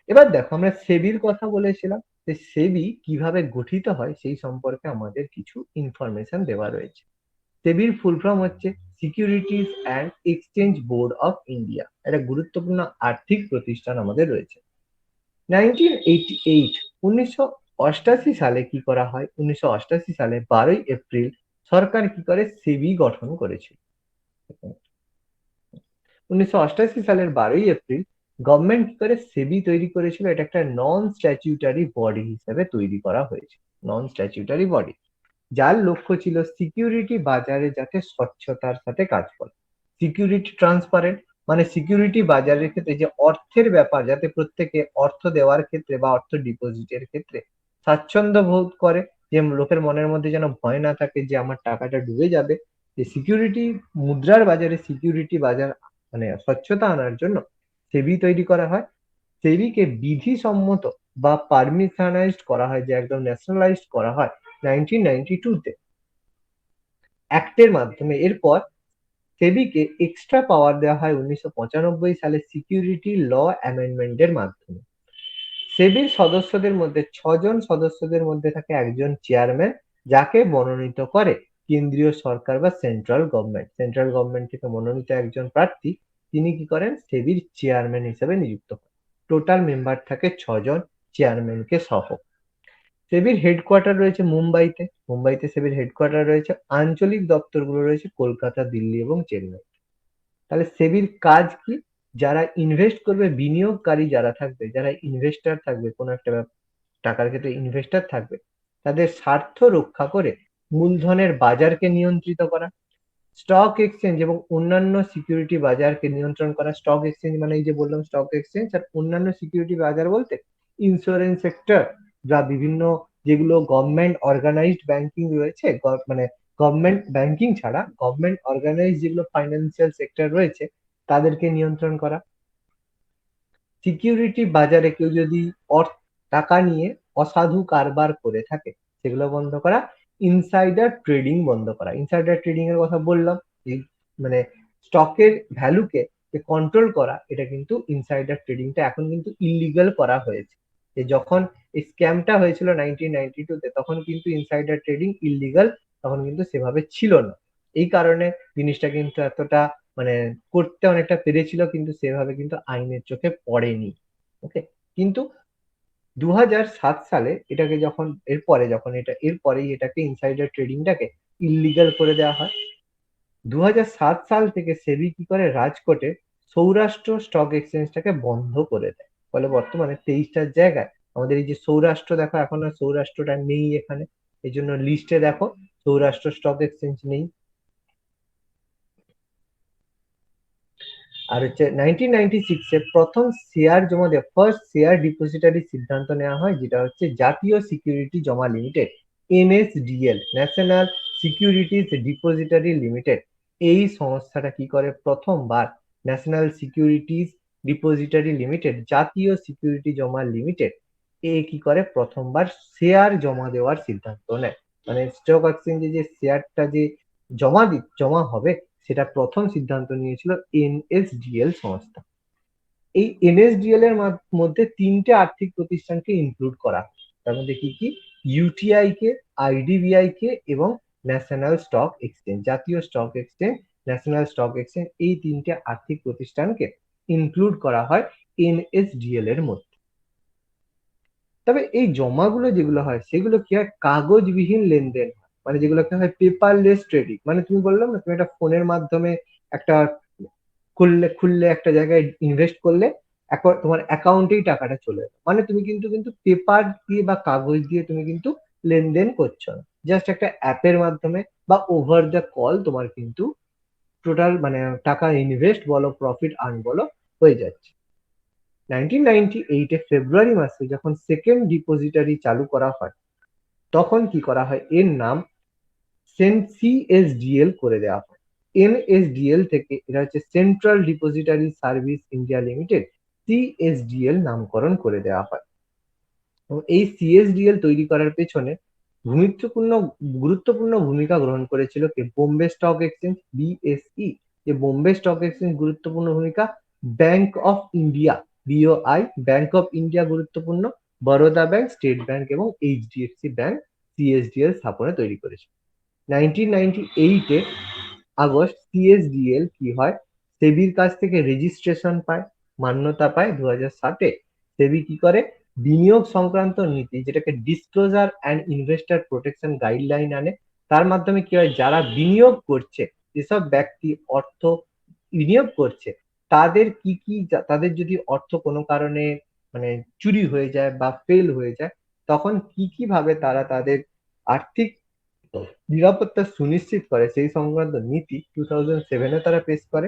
এবার দেখো, আমরা সেবির কথা বলেছিলাম, যে সেবি কিভাবে গঠিত হয় সেই সম্পর্কে আমাদের কিছু ইনফরমেশন দেওয়া রয়েছে। সেবির ফুল ফর্ম হচ্ছে securities and exchange board of India. একটা গুরুত্বপূর্ণ আর্থিক প্রতিষ্ঠান আমাদের রয়েছে। 1988 সালে কি করা হয়? 1988 সালে 12ই এপ্রিল সরকার কি করে? সেবি গঠন করেছিল। 1988 সালের 12ই এপ্রিল গভর্নমেন্ট কি করে সেবি তৈরি করেছিল? এটা একটা নন স্ট্যাটিউটারি বডি হিসেবে তৈরি করা হয়েছে। নন স্ট্যাটিউটারি বডি, যার লক্ষ্য ছিল সিকিউরিটি বাজারে যাতে স্বচ্ছতার সাথে কাজ করে। সিকিউরিটি ট্রান্সপারেন্ট, মানে সিকিউরিটি বাজারের ক্ষেত্রে যে অর্থের ব্যাপার, যাতে প্রত্যেকে অর্থ দেওয়ার ক্ষেত্রে বা অর্থ ডিপোজিটের ক্ষেত্রে স্বাচ্ছন্দ্য বোধ করে, যে লোকের মনের মধ্যে যেন ভয় না থাকে যে আমার টাকাটা ডুবে যাবে। যে সিকিউরিটি মুদ্রার বাজারে সিকিউরিটি বাজার মানে স্বচ্ছতা আনার জন্য সেবি তৈরি করা হয়। সেবিকে বিধিসম্মত বা পারমিশনাইজড করা হয়, যে একদম ন্যাশনালাইজড করা হয় 1992-তে অ্যাক্টের মাধ্যমে। এরপর সেবিকে এক্সট্রা পাওয়ার দেওয়া হয় 1995 সালে সিকিউরিটি ল অ্যামেন্ডমেন্টের মাধ্যমে। সেবির সদস্যদের মধ্যে 6 জন সদস্যদের মধ্যে থাকে একজন চেয়ারম্যান, যাকে মনোনীত করে কেন্দ্রীয় সরকার বা সেন্ট্রাল গভর্নমেন্ট। সেন্ট্রাল গভর্নমেন্ট থেকে মনোনীত একজন প্রার্থী, তিনি কি করেন? সেবির চেয়ারম্যান হিসেবে নিযুক্ত হন। টোটাল মেম্বার থাকে 6 জন, চেয়ারম্যানকে সহ। সেবির হেডকোয়ার্টার রয়েছে মুম্বাইতে। মুম্বাইতে সেবির হেডকোয়ার্টার রয়েছে। আঞ্চলিক দপ্তরগুলো রয়েছে কলকাতা, দিল্লি এবং চেন্নাই। তাহলে সেবির কাজ কি? যারা ইনভেস্ট করবে, বিনিয়োগকারী যারা থাকবে, যারা ইনভেস্টর থাকবে, কোনো একটা টাকার ক্ষেত্রে ইনভেস্টর থাকবে, তাদের স্বার্থ রক্ষা করে মূলধনের বাজারকে নিয়ন্ত্রিত করা, স্টক এক্সচেঞ্জ এবং অন্যান্য সিকিউরিটি বাজারকে নিয়ন্ত্রণ করা। স্টক এক্সচেঞ্জ মানে এই যে বললাম স্টক এক্সচেঞ্জ, আর অন্যান্য সিকিউরিটি বাজার বলতে ইন্স্যুরেন্স সেক্টর বা বিভিন্ন যেগুলো গভর্নমেন্ট অর্গানাইজড ব্যাংকিং রয়েছে, মানে গভর্নমেন্ট ব্যাংকিং ছাড়া গভর্নমেন্ট অর্গানাইজ যেগুলো ফাইন্যান্সিয়াল সেক্টর রয়েছে, তাদেরকে নিয়ন্ত্রণ করা। সিকিউরিটি বাজারে কেউ যদি টাকা নিয়ে অসাধু কারবার করে থাকে, সেগুলো বন্ধ করা। ইনসাইডার ট্রেডিং বন্ধ করা। ইনসাইডার ট্রেডিং এর কথা বললাম, এই মানে স্টকের ভ্যালুকে কন্ট্রোল করা, এটা কিন্তু ইনসাইডার ট্রেডিংটা এখন কিন্তু ইলিগাল করা হয়েছে। যে যখন এই স্ক্যামটা হয়েছিল 1992-তে, তখন কিন্তু ইনসাইডার ট্রেডিং ইলিগাল, তখন কিন্তু সেভাবে ছিল না। এই কারণে জিনিসটা কিন্তু এতটা মানে করতে অনেকটা পেরেছিল, কিন্তু সেভাবে কিন্তু আইনের চোখে পড়েনি। ওকে, কিন্তু 2007 সালে এটাকে যখন এরপরেই এটাকে ইনসাইডার ট্রেডিংটাকে ইলিগাল করে দেওয়া হয়। 2007 সাল থেকে সেবি কি করে? রাজকোটে সৌরাষ্ট্র স্টক এক্সচেঞ্জটাকে বন্ধ করে দেয়। ফলে বর্তমানে 23টার জায়গায় আমাদের এই যে সৌরাষ্ট্র, দেখো এখন আর সৌরাষ্ট্রটা নেই এখানে, এই জন্য লিস্টে দেখো সৌরাষ্ট্র স্টক এক্সচেঞ্জ নেই। আর হচ্ছে 1996-এ প্রথম শেয়ার জমা দেওয়া, ফার্স্ট শেয়ার ডিপোজিটারি সিদ্ধান্ত নেওয়া হয়, যেটা হচ্ছে জাতীয় সিকিউরিটি জমা limited, NSDL, national securities depository limited. এই সংস্থাটা কি করে? প্রথমবার ন্যাশনাল সিকিউরিটিজ ডিপোজিটারি লিমিটেড, জাতীয় সিকিউরিটি জমা লিমিটেড, কি করে? প্রথমবার শেয়ার জমা দেওয়ার সিদ্ধান্ত নেয়। মানে স্টক এক্সচেঞ্জে যে শেয়ারটা যে জমা হবে, সেটা প্রথম সিদ্ধান্ত নিয়েছিল এনএসডিএল সংস্থা। এই এনএসডিএল এর মধ্যে 3টে আর্থিক প্রতিষ্ঠানকে ইনক্লুড করা। তার মধ্যে কি কি? ইউটিআই কে, আইডিবিআই কে এবং ন্যাশনাল স্টক এক্সচেঞ্জ, জাতীয় stock exchange, national stock exchange, এই 3টে আর্থিক প্রতিষ্ঠানকে ইনক্লুড করা হয় এনএসডিএল এর মধ্যে। তবে এই জমাগুলো যেগুলো হয়, সেগুলো কি হয়? কাগজবিহীন লেনদেন, মানে যেগুলোকে হয় পেপারলেস ট্রেডিং। মানে তুমি বললাম না, তুমি একটা ফোনের মাধ্যমে একটা খুললে একটা জায়গায় ইনভেস্ট করলে, এখন তোমার অ্যাকাউন্টেই টাকাটা চলে যাবে। মানে তুমি কিন্তু পেপার দিয়ে বা কাগজ দিয়ে তুমি কিন্তু লেনদেন করছো না, জাস্ট একটা অ্যাপের মাধ্যমে বা ওভার দ্য কল তোমার কিন্তু টোটাল মানে টাকা ইনভেস্ট বলো, প্রফিট আর্ন বলো, হয়ে যাচ্ছে। 1998 ফেব্রুয়ারি মাসে যখন সেকেন্ড ডিপোজিটারি চালু করা হয়, তখন কি করা হয়, এর নাম সিএসডিএল করে দেওয়া হয়। এনএসডিএল থেকে এটা হচ্ছে central depository service India limited, CSDL নামকরণ করে দেওয়া হয়। এবং এই সিএসডিএল তৈরি করার পেছনে গুরুত্বপূর্ণ ভূমিকা গ্রহণ করেছিল কে, বোম্বে স্টক এক্সচেঞ্জ, বিএসই। যে বোম্বে স্টক এক্সচেঞ্জ গুরুত্বপূর্ণ ভূমিকা, bank of India, BOI, bank of India গুরুত্বপূর্ণ, বরোদা ব্যাংক, স্টেট ব্যাংক এবং এইচডিএফসি ব্যাংক সিএসডিএল স্থাপনে তৈরি করেছে। 1998 আগস্ট সিএসডিএল কি হয়, সেবির কাছ থেকে রেজিস্ট্রেশন পায়, মান্যতা পায়। 2007 সেবি কি করে, বিনিয়োগ সংক্রান্ত নীতি, যেটাকে disclosure and investor protection guideline আনে। তার মাধ্যমে কি হয়, যারা বিনিয়োগ করছে, যেসব ব্যক্তি অর্থ বিনিয়োগ করছে, তাদের তাদের যদি অর্থ কোনো কারণে মানে চুরি হয়ে যায় বা ফেল হয়ে যায়, তখন কি ভাবে তারা তাদের আর্থিক নিরাপত্তা সুনিশ্চিত করে, সেই সংক্রান্ত নীতি 2007 তারা পেশ করে।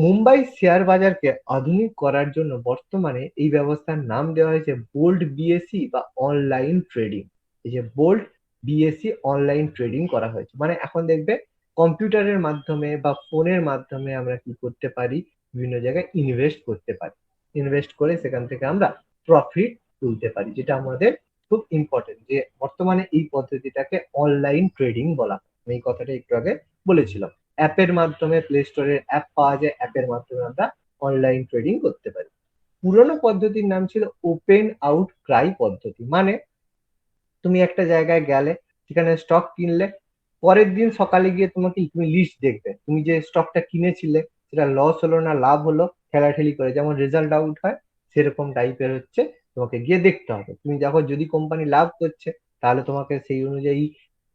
মুম্বাই শেয়ার বাজারকে আধুনিক করার জন্য বর্তমানে এই ব্যবস্থার নাম দেওয়া হয়েছে বোল্ড বিএসি বা অনলাইন ট্রেডিং। এই যে বোল্ড বিএসি অনলাইন ট্রেডিং করা হয়েছে, মানে এখন দেখবে কম্পিউটারের মাধ্যমে বা ফোনের মাধ্যমে আমরা কি করতে পারি, বিভিন্ন জায়গায় ইনভেস্ট করতে পারি। ইনভেস্ট করে সেখান থেকে আমরা প্রফিট তুলতে পারি, যেটা আমাদের খুব ইম্পর্টেন্ট। যে বর্তমানে এই পদ্ধতিটাকে অনলাইন ট্রেডিং বলা হয়। আমি এই কথাটা একটু আগে বলেছিলাম। অ্যাপের মাধ্যমে, প্লে স্টোরের অ্যাপ পাওয়া যায়, অ্যাপের মাধ্যমে আমরা অনলাইন ট্রেডিং করতে পারি। পুরোনো পদ্ধতির নাম ছিল ওপেন আউট ক্রাই পদ্ধতি। মানে তুমি একটা জায়গায় গেলে, সেখানে স্টক কিনলে, পরের দিন সকালে গিয়ে তুমি লিস্ট দেখবে, তুমি যে স্টকটা কিনেছিলে সেটা লস হলো না লাভ হলো, ঠেলাঠেলি করে যেমন রেজাল্ট আউট হয়, সেরকম টাইপের হচ্ছে, তোমাকে গিয়ে দেখতে হবে। তুমি দেখো যদি কোম্পানি লাভ করছে, তাহলে তোমাকে সেই অনুযায়ী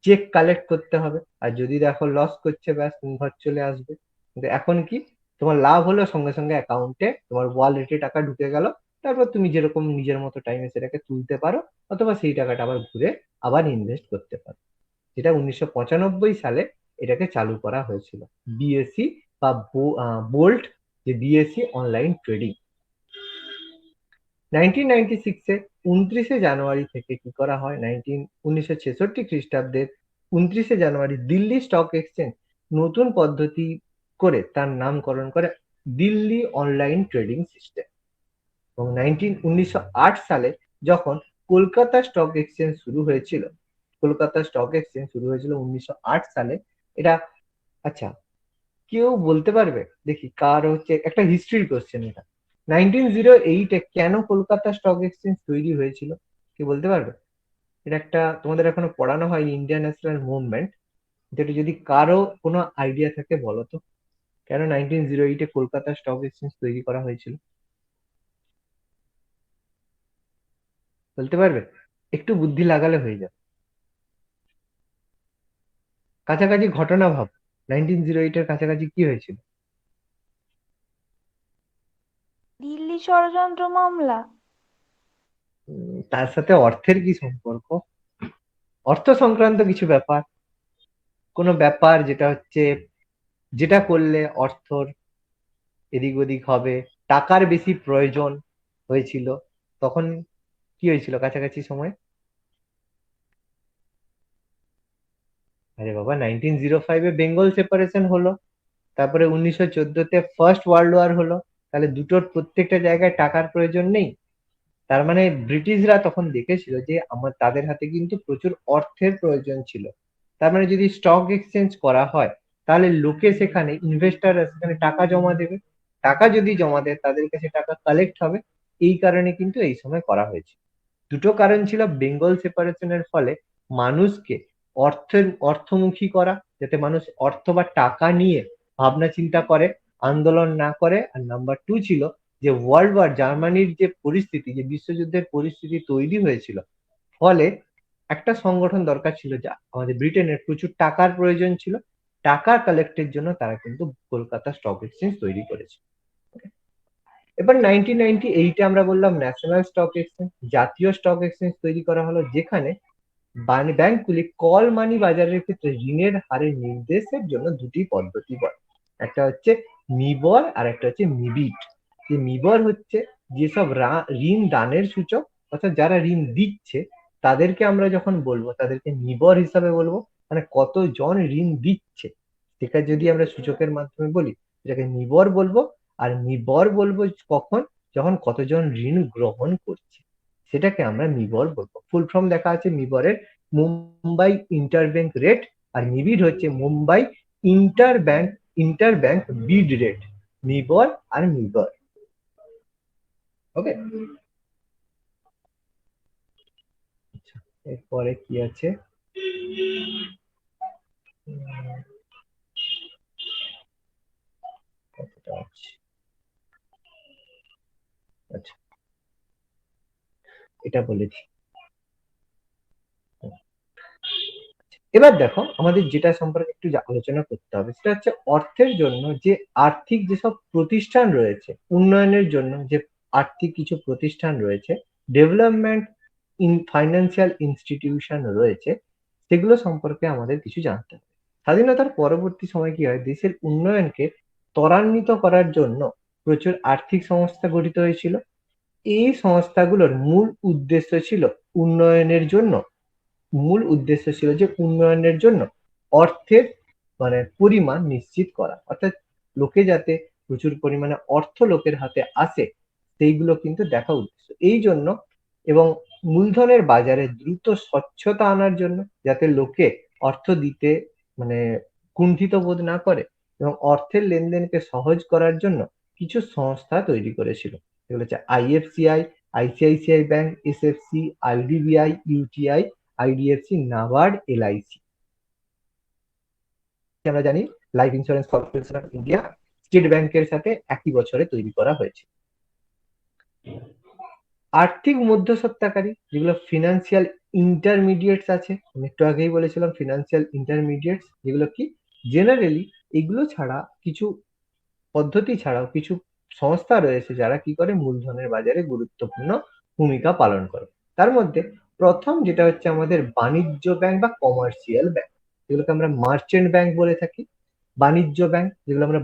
চেক কালেক্ট করতে হবে, আর যদি দেখো লস করছে, ব্যাস তুমি ঘর চলে আসবে। কিন্তু এখন কি, তোমার লাভ হলো, সঙ্গে সঙ্গে অ্যাকাউন্টে তোমার ওয়ালেটে টাকা ঢুকে গেল, তারপর তুমি যেরকম নিজের মতো টাইমে সেটাকে তুলতে পারো, অথবা সেই টাকাটা আবার ঘুরে আবার ইনভেস্ট করতে পারো। যেটা 1995 সালে এটাকে চালু করা হয়েছিল, বিএসসি বা বোল্ট, যে বিএসসি অনলাইন ট্রেডিং। 1996 29 জানুয়ারি থেকে কি করা হয়, 1966 খ্রিস্টাব্দের 29 জানুয়ারি দিল্লি স্টক এক্সচেঞ্জ নতুন পদ্ধতি করে তার নামকরণ করে দিল্লি অনলাইন ট্রেডিং সিস্টেম। এবং 1908 সালে যখন কলকাতা স্টক এক্সচেঞ্জ শুরু হয়েছিল, 1908 সালে। এটা, আচ্ছা, কেউ বলতে পারবে, দেখি কার হচ্ছে, একটা হিস্ট্রির কোশ্চেন এটা, 1908 কেন কলকাতা স্টক এক্সচেঞ্জ তৈরি হয়েছিল, কি বলতে পারবে? এটা একটা, তোমাদের এখনো পড়ানো হয়নি, ইন্ডিয়ান ন্যাশনাল মুভমেন্ট। যেটা যদি কারো কোনো আইডিয়া থাকে বলো তো, কেন 1908 কলকাতা স্টক এক্সচেঞ্জ তৈরি করা হয়েছিল, বলতে পারবে? একটু বুদ্ধি লাগালে হয়ে যাবে। কাছাকাছি ঘটনা ভাব, 1908 কাছাকাছি কি হয়েছিল? দিল্লি ষড়যন্ত্র মামলা। তার সাথে অর্থের কি সম্পর্ক? অর্থ সংক্রান্ত কিছু ব্যাপার, কোনো ব্যাপার যেটা হচ্ছে, যেটা করলে অর্থর এদিক ওদিক হবে, টাকার বেশি প্রয়োজন হয়েছিল, তখন কি হয়েছিল কাছাকাছি সময়? আরে বাবা, 1905 বেঙ্গল সেপারেশন হলো, তারপরে 1914 ফার্স্ট ওয়ার্ল্ড ওয়ার হলো। তাহলে দুটোর প্রত্যেকটা জায়গায় টাকার প্রয়োজন নেই? তার মানে ব্রিটিশরা তখন দেখেছিল যে তাদের হাতে কিন্তু প্রচুর অর্থের প্রয়োজন ছিল। তার মানে যদি স্টক এক্সচেঞ্জ করা হয়, তাহলে লোকে সেখানে, ইনভেস্টাররা সেখানে টাকা জমা দেবে, টাকা যদি জমা দেয় তাদের কাছে টাকা কালেক্ট হবে। এই কারণে কিন্তু এই সময় করা হয়েছে। দুটো কারণ ছিল, বেঙ্গল সেপারেশনের ফলে মানুষকে অর্থমুখী করা, যাতে মানুষ অর্থ বা টাকা নিয়ে ভাবনা চিন্তা করে, আন্দোলন না করে। আর নাম্বার 2 ছিল যে ওয়ার্ল্ড ওয়ার, জার্মানির যে পরিস্থিতি, যে বিশ্বযুদ্ধের পরিস্থিতি তৈরি হয়েছিল, ফলে একটা সংগঠন দরকার ছিল, যা আমাদের ব্রিটেনের প্রচুর টাকার প্রয়োজন ছিল, টাকা কালেক্টের জন্য তারা কিন্তু কলকাতা স্টক এক্সচেঞ্জ তৈরি করেছে। এবার 1998 আমরা বললাম ন্যাশনাল স্টক এক্সচেঞ্জ, জাতীয় স্টক এক্সচেঞ্জ তৈরি করা হলো, যেখানে ব্যাংকগুলি কল মানি বাজারের ক্ষেত্রে ঋণের হারের নির্দেশের জন্য দুটি পদ্ধতি বলে, একটা হচ্ছে মিবর আর একটা হচ্ছে মিবিট। যে মিবর হচ্ছে যেসব ঋণ দানের সূচক, অর্থাৎ যারা ঋণ দিচ্ছে তাদেরকে আমরা যখন বলবো তাদেরকে মিবর হিসাবে বলবো, মানে কতজন ঋণ দিচ্ছে সেটা যদি আমরা সূচকের মাধ্যমে বলি সেটাকে মিবর বলবো। আর মিবর বলবো কখন, যখন কতজন ঋণ গ্রহণ করছে সেটাকে আমরা মিবর বলবো। ফুল ফর্ম দেখা আছে মিবরের, মুম্বাই ইন্টারব্যাংক রেট, আর মিবিড হচ্ছে মুম্বাই ইন্টারব্যাংক বিড রেট। মিবর আর মিবর। ওকে, এরপরে কি আছে, কতটা আছে, আচ্ছা এটা বলেছি। এবার দেখো আমাদের যেটা সম্পর্কে একটু আলোচনা করতে হবে সেটা হচ্ছে অর্থের জন্য যে আর্থিক যেসব প্রতিষ্ঠান রয়েছে, উন্নয়নের জন্য যে আর্থিক কিছু প্রতিষ্ঠান রয়েছে, ডেভেলপমেন্ট ফাইন্যান্সিয়াল ইনস্টিটিউশন রয়েছে, সেগুলো সম্পর্কে আমাদের কিছু জানতে হবে। স্বাধীনতার পরবর্তী সময় কি হয়, দেশের উন্নয়নকে ত্বরান্বিত করার জন্য প্রচুর আর্থিক সংস্থা গঠিত হয়েছিল। এই সংস্থাগুলোর মূল উদ্দেশ্য ছিল যে উন্নয়নের জন্য অর্থের মানে পরিমাণ নিশ্চিত করা, অর্থাৎ লোকে যাতে প্রচুর পরিমাণে অর্থ লোকের হাতে আসে সেইগুলো কিন্তু দেখা উদ্দেশ্য। এই জন্য এবং মূলধনের বাজারে দ্রুত স্বচ্ছতা আনার জন্য, যাতে লোকে অর্থ দিতে মানে কুণ্ঠিত বোধ না করে, এবং অর্থের লেনদেনকে সহজ করার জন্য কিছু সংস্থা তৈরি করেছিল। এগুলো হচ্ছে IFCI, ICICI bank, SFC, IDBI, UTI, IDFC, NABARD, LIC. আমরা জানি life insurance corporation of India state ব্যাংকের সাথে একই বছরে তৈরি করা হয়েছে। আর্থিক মধ্যস্বত্বকারী যেগুলো ফিনান্সিয়াল ইন্টারমিডিয়েটস আছে, আমি একটু আগেই বলেছিলাম ফিনান্সিয়াল ইন্টারমিডিয়েটস, যেগুলো কি জেনারেলি এগুলো ছাড়া কিছু পদ্ধতি ছাড়াও কিছু সংস্থা রয়েছে যারা কি করে মূলধনের বাজারে গুরুত্বপূর্ণ ভূমিকা পালন করে। তার মধ্যে প্রথম যেটা হচ্ছে আমাদের বাণিজ্য ব্যাংক বা কমার্শিয়াল ব্যাংক, যেগুলোকে আমরা মার্চেন্ট ব্যাংক বলে থাকি। বাণিজ্য ব্যাংক যেগুলো আমরা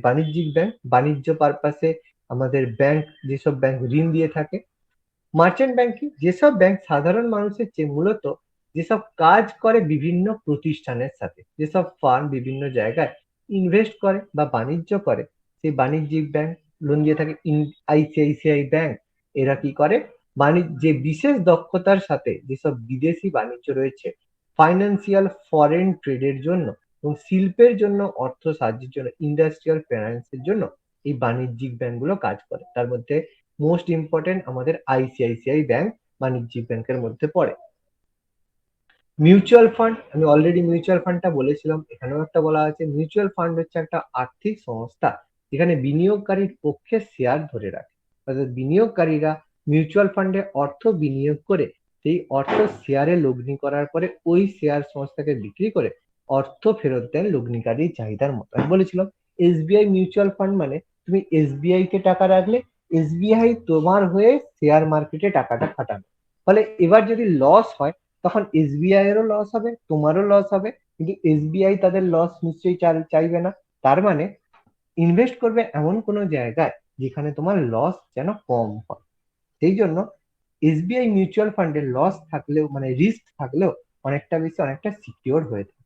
বাণিজ্যিক ব্যাংক, বাণিজ্য পারপাসে আমাদের ব্যাংক, যেসব ব্যাংক ঋণ দিয়ে থাকে। মার্চেন্ট ব্যাংক কি, যেসব ব্যাংক সাধারণ মানুষের চেয়ে মূলত যেসব কাজ করে বিভিন্ন প্রতিষ্ঠানের সাথে, যেসব ফার্ম বিভিন্ন জায়গায় ইনভেস্ট করে বা বাণিজ্য করে, সেই বাণিজ্যিক ব্যাংক। লোন দিয়ে থাকে আইসিআইসিআই ব্যাংক, এরা কি করে যে বিশেষ দক্ষতার সাথে যেসব বিদেশি বাণিজ্য রয়েছে, ফাইন্যান্সিয়াল ফরেন ট্রেডের জন্য এবং শিল্পের জন্য অর্থ সাহায্যের জন্য, ইন্ডাস্ট্রিয়াল ফাইন্যান্সের জন্য এই বাণিজ্যিক ব্যাংকগুলো কাজ করে। তার মধ্যে মোস্ট ইম্পর্টেন্ট আমাদের আইসিআইসিআই ব্যাংক বাণিজ্যিক ব্যাংকের মধ্যে পড়ে। মিউচুয়াল ফান্ড, আমি অলরেডি মিউচুয়াল ফান্ডটা বলেছিলাম, এখানেও একটা বলা আছে। মিউচুয়াল ফান্ড হচ্ছে একটা আর্থিক সংস্থা যেখানে বিনিয়োগকারীর পক্ষে শেয়ার ধরে রাখে, অর্থাৎ বিনিয়োগকারীরা মিউচুয়াল ফান্ডে অর্থ বিনিয়োগ করে সেই অর্থ শেয়ারে লগ্নি করার পরে ওই শেয়ার সংস্থাকে বিক্রি করে অর্থ ফেরত দেন লগ্নিকারীর চাহিদার মতো। আমি বলেছিলাম এসবিআই মিউচুয়াল ফান্ড মানে তুমি এসবিআই তে টাকা রাখলে এসবিআই তোমার হয়ে শেয়ার মার্কেটে টাকাটা খাটাবে, ফলে এবার যদি লস হয় তখন এসবিআই এরও লস হবে, তোমারও লস হবে, কিন্তু এসবিআই তাদের লস নিশ্চয়ই চাইবে না। তার মানে ইনভেস্ট করবে এমন কোনো জায়গায় যেখানে তোমার লস যেন কম হয়। সেই জন্য এসবিআই মিউচুয়াল ফান্ডের লস থাকলেও মানে রিস্ক থাকলেও অনেকটা সিকিউর হয়ে থাকে।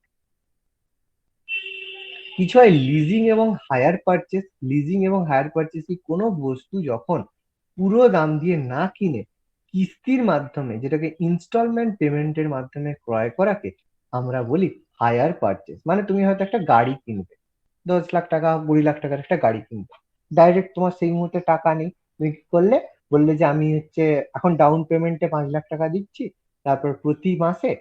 কিছু হয় লিজিং এবং হায়ার পারচেস। লিজিং এবং হায়ার পারচেস কি, কোনো বস্তু যখন পুরো দাম দিয়ে না কিনে কিস্তির মাধ্যমে, যেটাকে ইনস্টলমেন্ট পেমেন্টের মাধ্যমে ক্রয় করাকে আমরা বলি হায়ার পারচেস। মানে তুমি হয়তো একটা গাড়ি কিনবে, 10 লাখ টাকা 20 লাখ টাকার একটা গাড়ি কিনবে, ডাইরেক্ট তোমার সেই মুহূর্তে টাকা নেই, তুমি কি করলে, বললে যে আমি এখন ডাউন পেমেন্টে 5 লাখ টাকা দিচ্ছি, তারপর প্রতি মাসে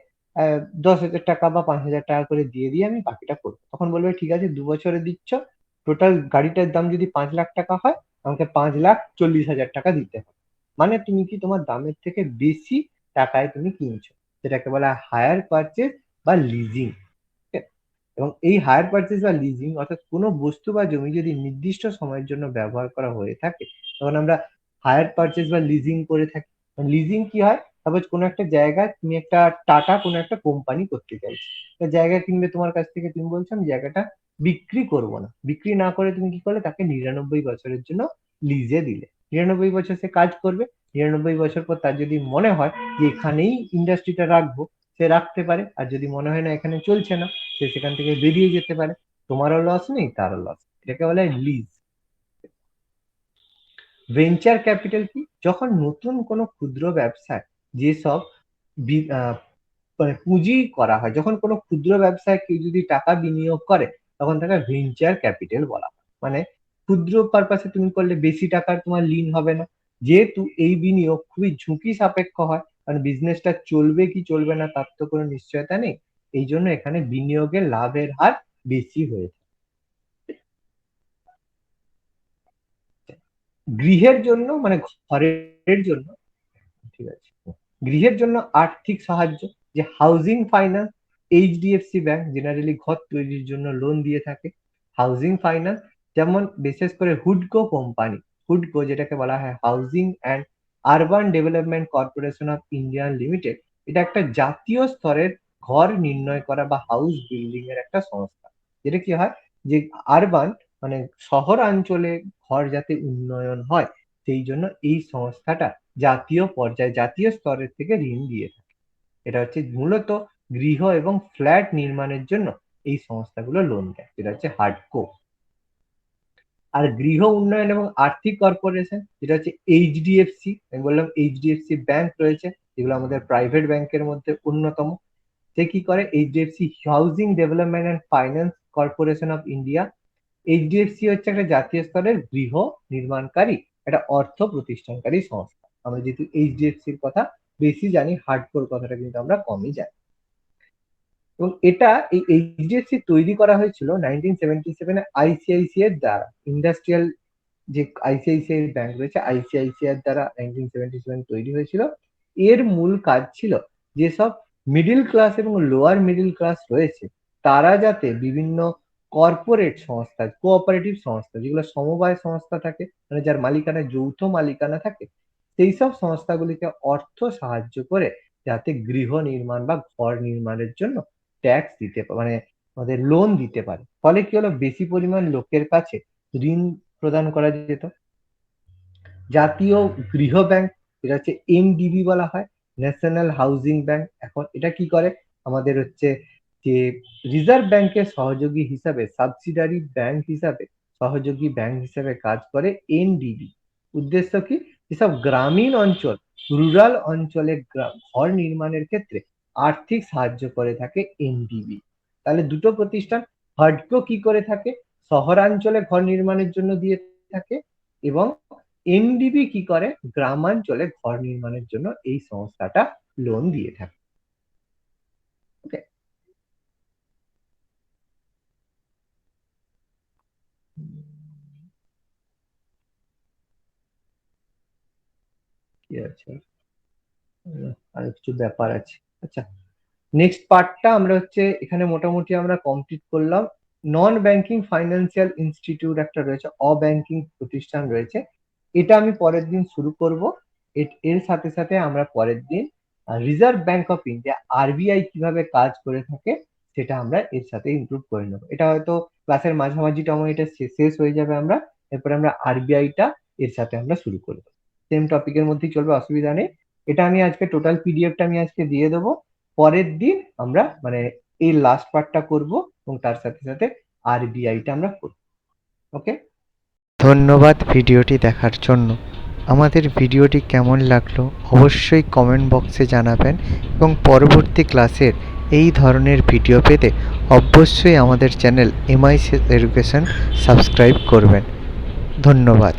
10,000 টাকা বা 5,000 টাকা করে দিয়ে দিয়ে আমি বাকিটা করবো। তখন বলবে ঠিক আছে 2 বছরে দিচ্ছ, টোটাল গাড়িটার দাম যদি 5 লাখ টাকা হয় আমাকে 5,40,000 টাকা দিতে হবে। মানে তুমি কি তোমার দামের থেকে বেশি টাকায় তুমি কিনছো, যেটাকে বলা হয় হায়ার পারচেস বা লিজিং। এবং এই হায়ার পারচেস বা লিজিং অর্থাৎ কোনো বস্তু বা জমি যদি নির্দিষ্ট সময়ের জন্য ব্যবহার করা হয়ে থাকে তখন আমরা হায়ার পারচেস বা লিজিং করে থাকি। লিজিং কি হয়, সাপোজ কোনো একটা জায়গায় তুমি একটা টাটা কোনো একটা কোম্পানি করতে চাইছো, জায়গা কিনবে তোমার কাছ থেকে, তুমি বলছো আমি জায়গাটা বিক্রি করব না, বিক্রি না করে তুমি কি করলে তাকে 99 বছরের জন্য লিজে দিলে। 99 বছর সে কাজ করবে, 99 বছর পর তার যদি মনে হয় যে এখানেই ইন্ডাস্ট্রিটা রাখবো, সে রাখতে পারে। আর যদি মনে হয় না এখানে চলছে না, সে সেখান থেকে বেরিয়ে যেতে পারে। তোমারও লস নেই, তারও লস। এটাকে বলা হয় লিজ। ভেঞ্চার ক্যাপিটাল কি? যখন নতুন কোনো ক্ষুদ্র ব্যবসায় যেসব মানে পুঁজি করা হয়, যখন কোনো ক্ষুদ্র ব্যবসায় কেউ যদি টাকা বিনিয়োগ করে, তখন তাকে ভেঞ্চার ক্যাপিটাল বলা হয়। মানে ক্ষুদ্র পারপাসে তুমি করলে বেশি টাকার তোমার লিন হবে না, যেহেতু এই বিনিয়োগ খুবই ঝুঁকি সাপেক্ষ হয়, কারণ বিজনেসটা চলবে কি চলবে না তার তো কোনো নিশ্চয়তা নেই। এই জন্য এখানে বিনিয়োগের লাভের হার বেশি হয়ে থাকে। গৃহের জন্য মানে ঘরের জন্য, ঠিক আছে, গৃহের জন্য আর্থিক সাহায্য, যে housing finance, HDFC bank generally ঘর তৈরির জন্য লোন দিয়ে থাকে। হাউজিং ফাইন্যান্স যেমন বিশেষ করে হুডকো কোম্পানি, হুডকো যেটাকে বলা হয় housing and urban development corporation of India limited, এটা একটা জাতীয় স্তরের ঘর নির্ণয় করা বা হাউস বিল্ডিং এর একটা সংস্থা। যেটা কি হয়, যে আরবান মানে শহরাঞ্চলে ঘর যাতে উন্নয়ন হয়, সেই জন্য এই সংস্থাটা জাতীয় পর্যায়ে জাতীয় স্তরের থেকে ঋণ দিয়ে থাকে। এটা হচ্ছে মূলত গৃহ এবং ফ্ল্যাট নির্মাণের জন্য এই সংস্থাগুলো লোন দেয়, যেটা হচ্ছে হাডকো। আর গৃহ উন্নয়ন এবং আর্থিক কর্পোরেশন, যেটা হচ্ছে এইচডিএফসি, আমি বললাম এইচডিএফসি ব্যাংক রয়েছে, যেগুলো আমাদের প্রাইভেট ব্যাংকের মধ্যে অন্যতম। সে কি করে? HDFC housing development and finance corporation of India. HDFC হচ্ছে একটা জাতীয় স্তরের গৃহ নির্মাণকারী একটা অর্থ প্রতিষ্ঠানকারী সংস্থা। আমরা যেহেতু এইচডিএফসির কথা বেশি জানি, হার্ডকোর কথাটা কিন্তু আমরা কমই জানি। এবং এটা এই এইচডিএফসি তৈরি করা হয়েছিল 1977 আইসিআইসিআই দ্বারা। ইন্ডাস্ট্রিয়াল যে আইসিআইসিআই ব্যাংক রয়েছে, আইসিআইসিআই দ্বারা 1977 তৈরি হয়েছিল। এর মূল কাজ ছিল যেসব মিডিল ক্লাস এবং লোয়ার মিডিল ক্লাস রয়েছে, তারা যাতে বিভিন্ন কর্পোরেট সংস্থা, কোঅপারেটিভ সংস্থা, যেগুলো সমবায় সংস্থা থাকে, মানে যার মালিকানা যৌথ মালিকানা থাকে, সেই সব সংস্থাগুলিকে অর্থ সাহায্য করে যাতে গৃহ নির্মাণ বা ঘর নির্মাণের জন্য ট্যাক্স দিতে মানে আমাদের লোন দিতে পারে। ফলে কি হলো, বেশি পরিমাণ লোকের কাছে ঋণ প্রদান করা যেত। জাতীয় গৃহ ব্যাংক, যেটা হচ্ছে এনডিবি বলা হয়, ন্যাশনাল হাউজিং ব্যাংক। এখন এটা কি করে, আমাদের হচ্ছে যে রিজার্ভ ব্যাংকের সহযোগী হিসাবে, সাবসিডারি ব্যাংক হিসাবে, সহযোগী ব্যাংক হিসাবে কাজ করে এনডিবি। উদ্দেশ্য কি? যেসব গ্রামীণ অঞ্চল, রুরাল অঞ্চলে ঘর নির্মাণের ক্ষেত্রে আর্থিক সাহায্য করে থাকে এনডিবি। তাহলে দুটো প্রতিষ্ঠান, হাডকো কি করে থাকে, শহরাঞ্চলে ঘর নির্মাণের জন্য দিয়ে থাকে, এবং এনডিবি কি করে, গ্রামাঞ্চলে ঘর নির্মাণের জন্য এই সংস্থাটা লোন দিয়ে থাকে। ওকে, কি আছে আর কিছু ব্যাপার আছে। আচ্ছা, নেক্সট পার্টটা আমরা হচ্ছে এখানে মোটামুটি আমরা কমপ্লিট করলাম। নন ব্যাংকিং ফাইন্যান্সিয়াল ইনস্টিটিউট একটা রয়েছে, অব্যাংকিং প্রতিষ্ঠান রয়েছে, এটা আমি পরের দিন শুরু করব। এর সাথে সাথে আমরা পরের দিন reserve bank of India RBI কিভাবে কাজ করে থাকে সেটা আমরা এর সাথে ইনক্লুড করে নেবো। এটা হয়তো ক্লাসের মাঝামাঝি সময় এটা শেষ হয়ে যাবে, আমরা এরপরে আমরা আরবিআইটা এর সাথে আমরা শুরু করব। সেম টপিকের মধ্যেই চলবে, অসুবিধা নেই। এটা আমি আজকে টোটাল পিডিএফটা আমি আজকে দিয়ে দেবো। পরের দিন আমরা মানে এই লাস্ট পার্টটা করব এবং তার সাথে সাথে আরবিআইটা আমরা করব। ওকে, ধন্যবাদ ভিডিওটি দেখার জন্য। আমাদের ভিডিওটি কেমন লাগলো অবশ্যই কমেন্ট বক্সে জানাবেন, এবং পরবর্তী ক্লাসের এই ধরনের ভিডিও পেতে অবশ্যই আমাদের চ্যানেল MICS এডুকেশন সাবস্ক্রাইব করবেন। ধন্যবাদ।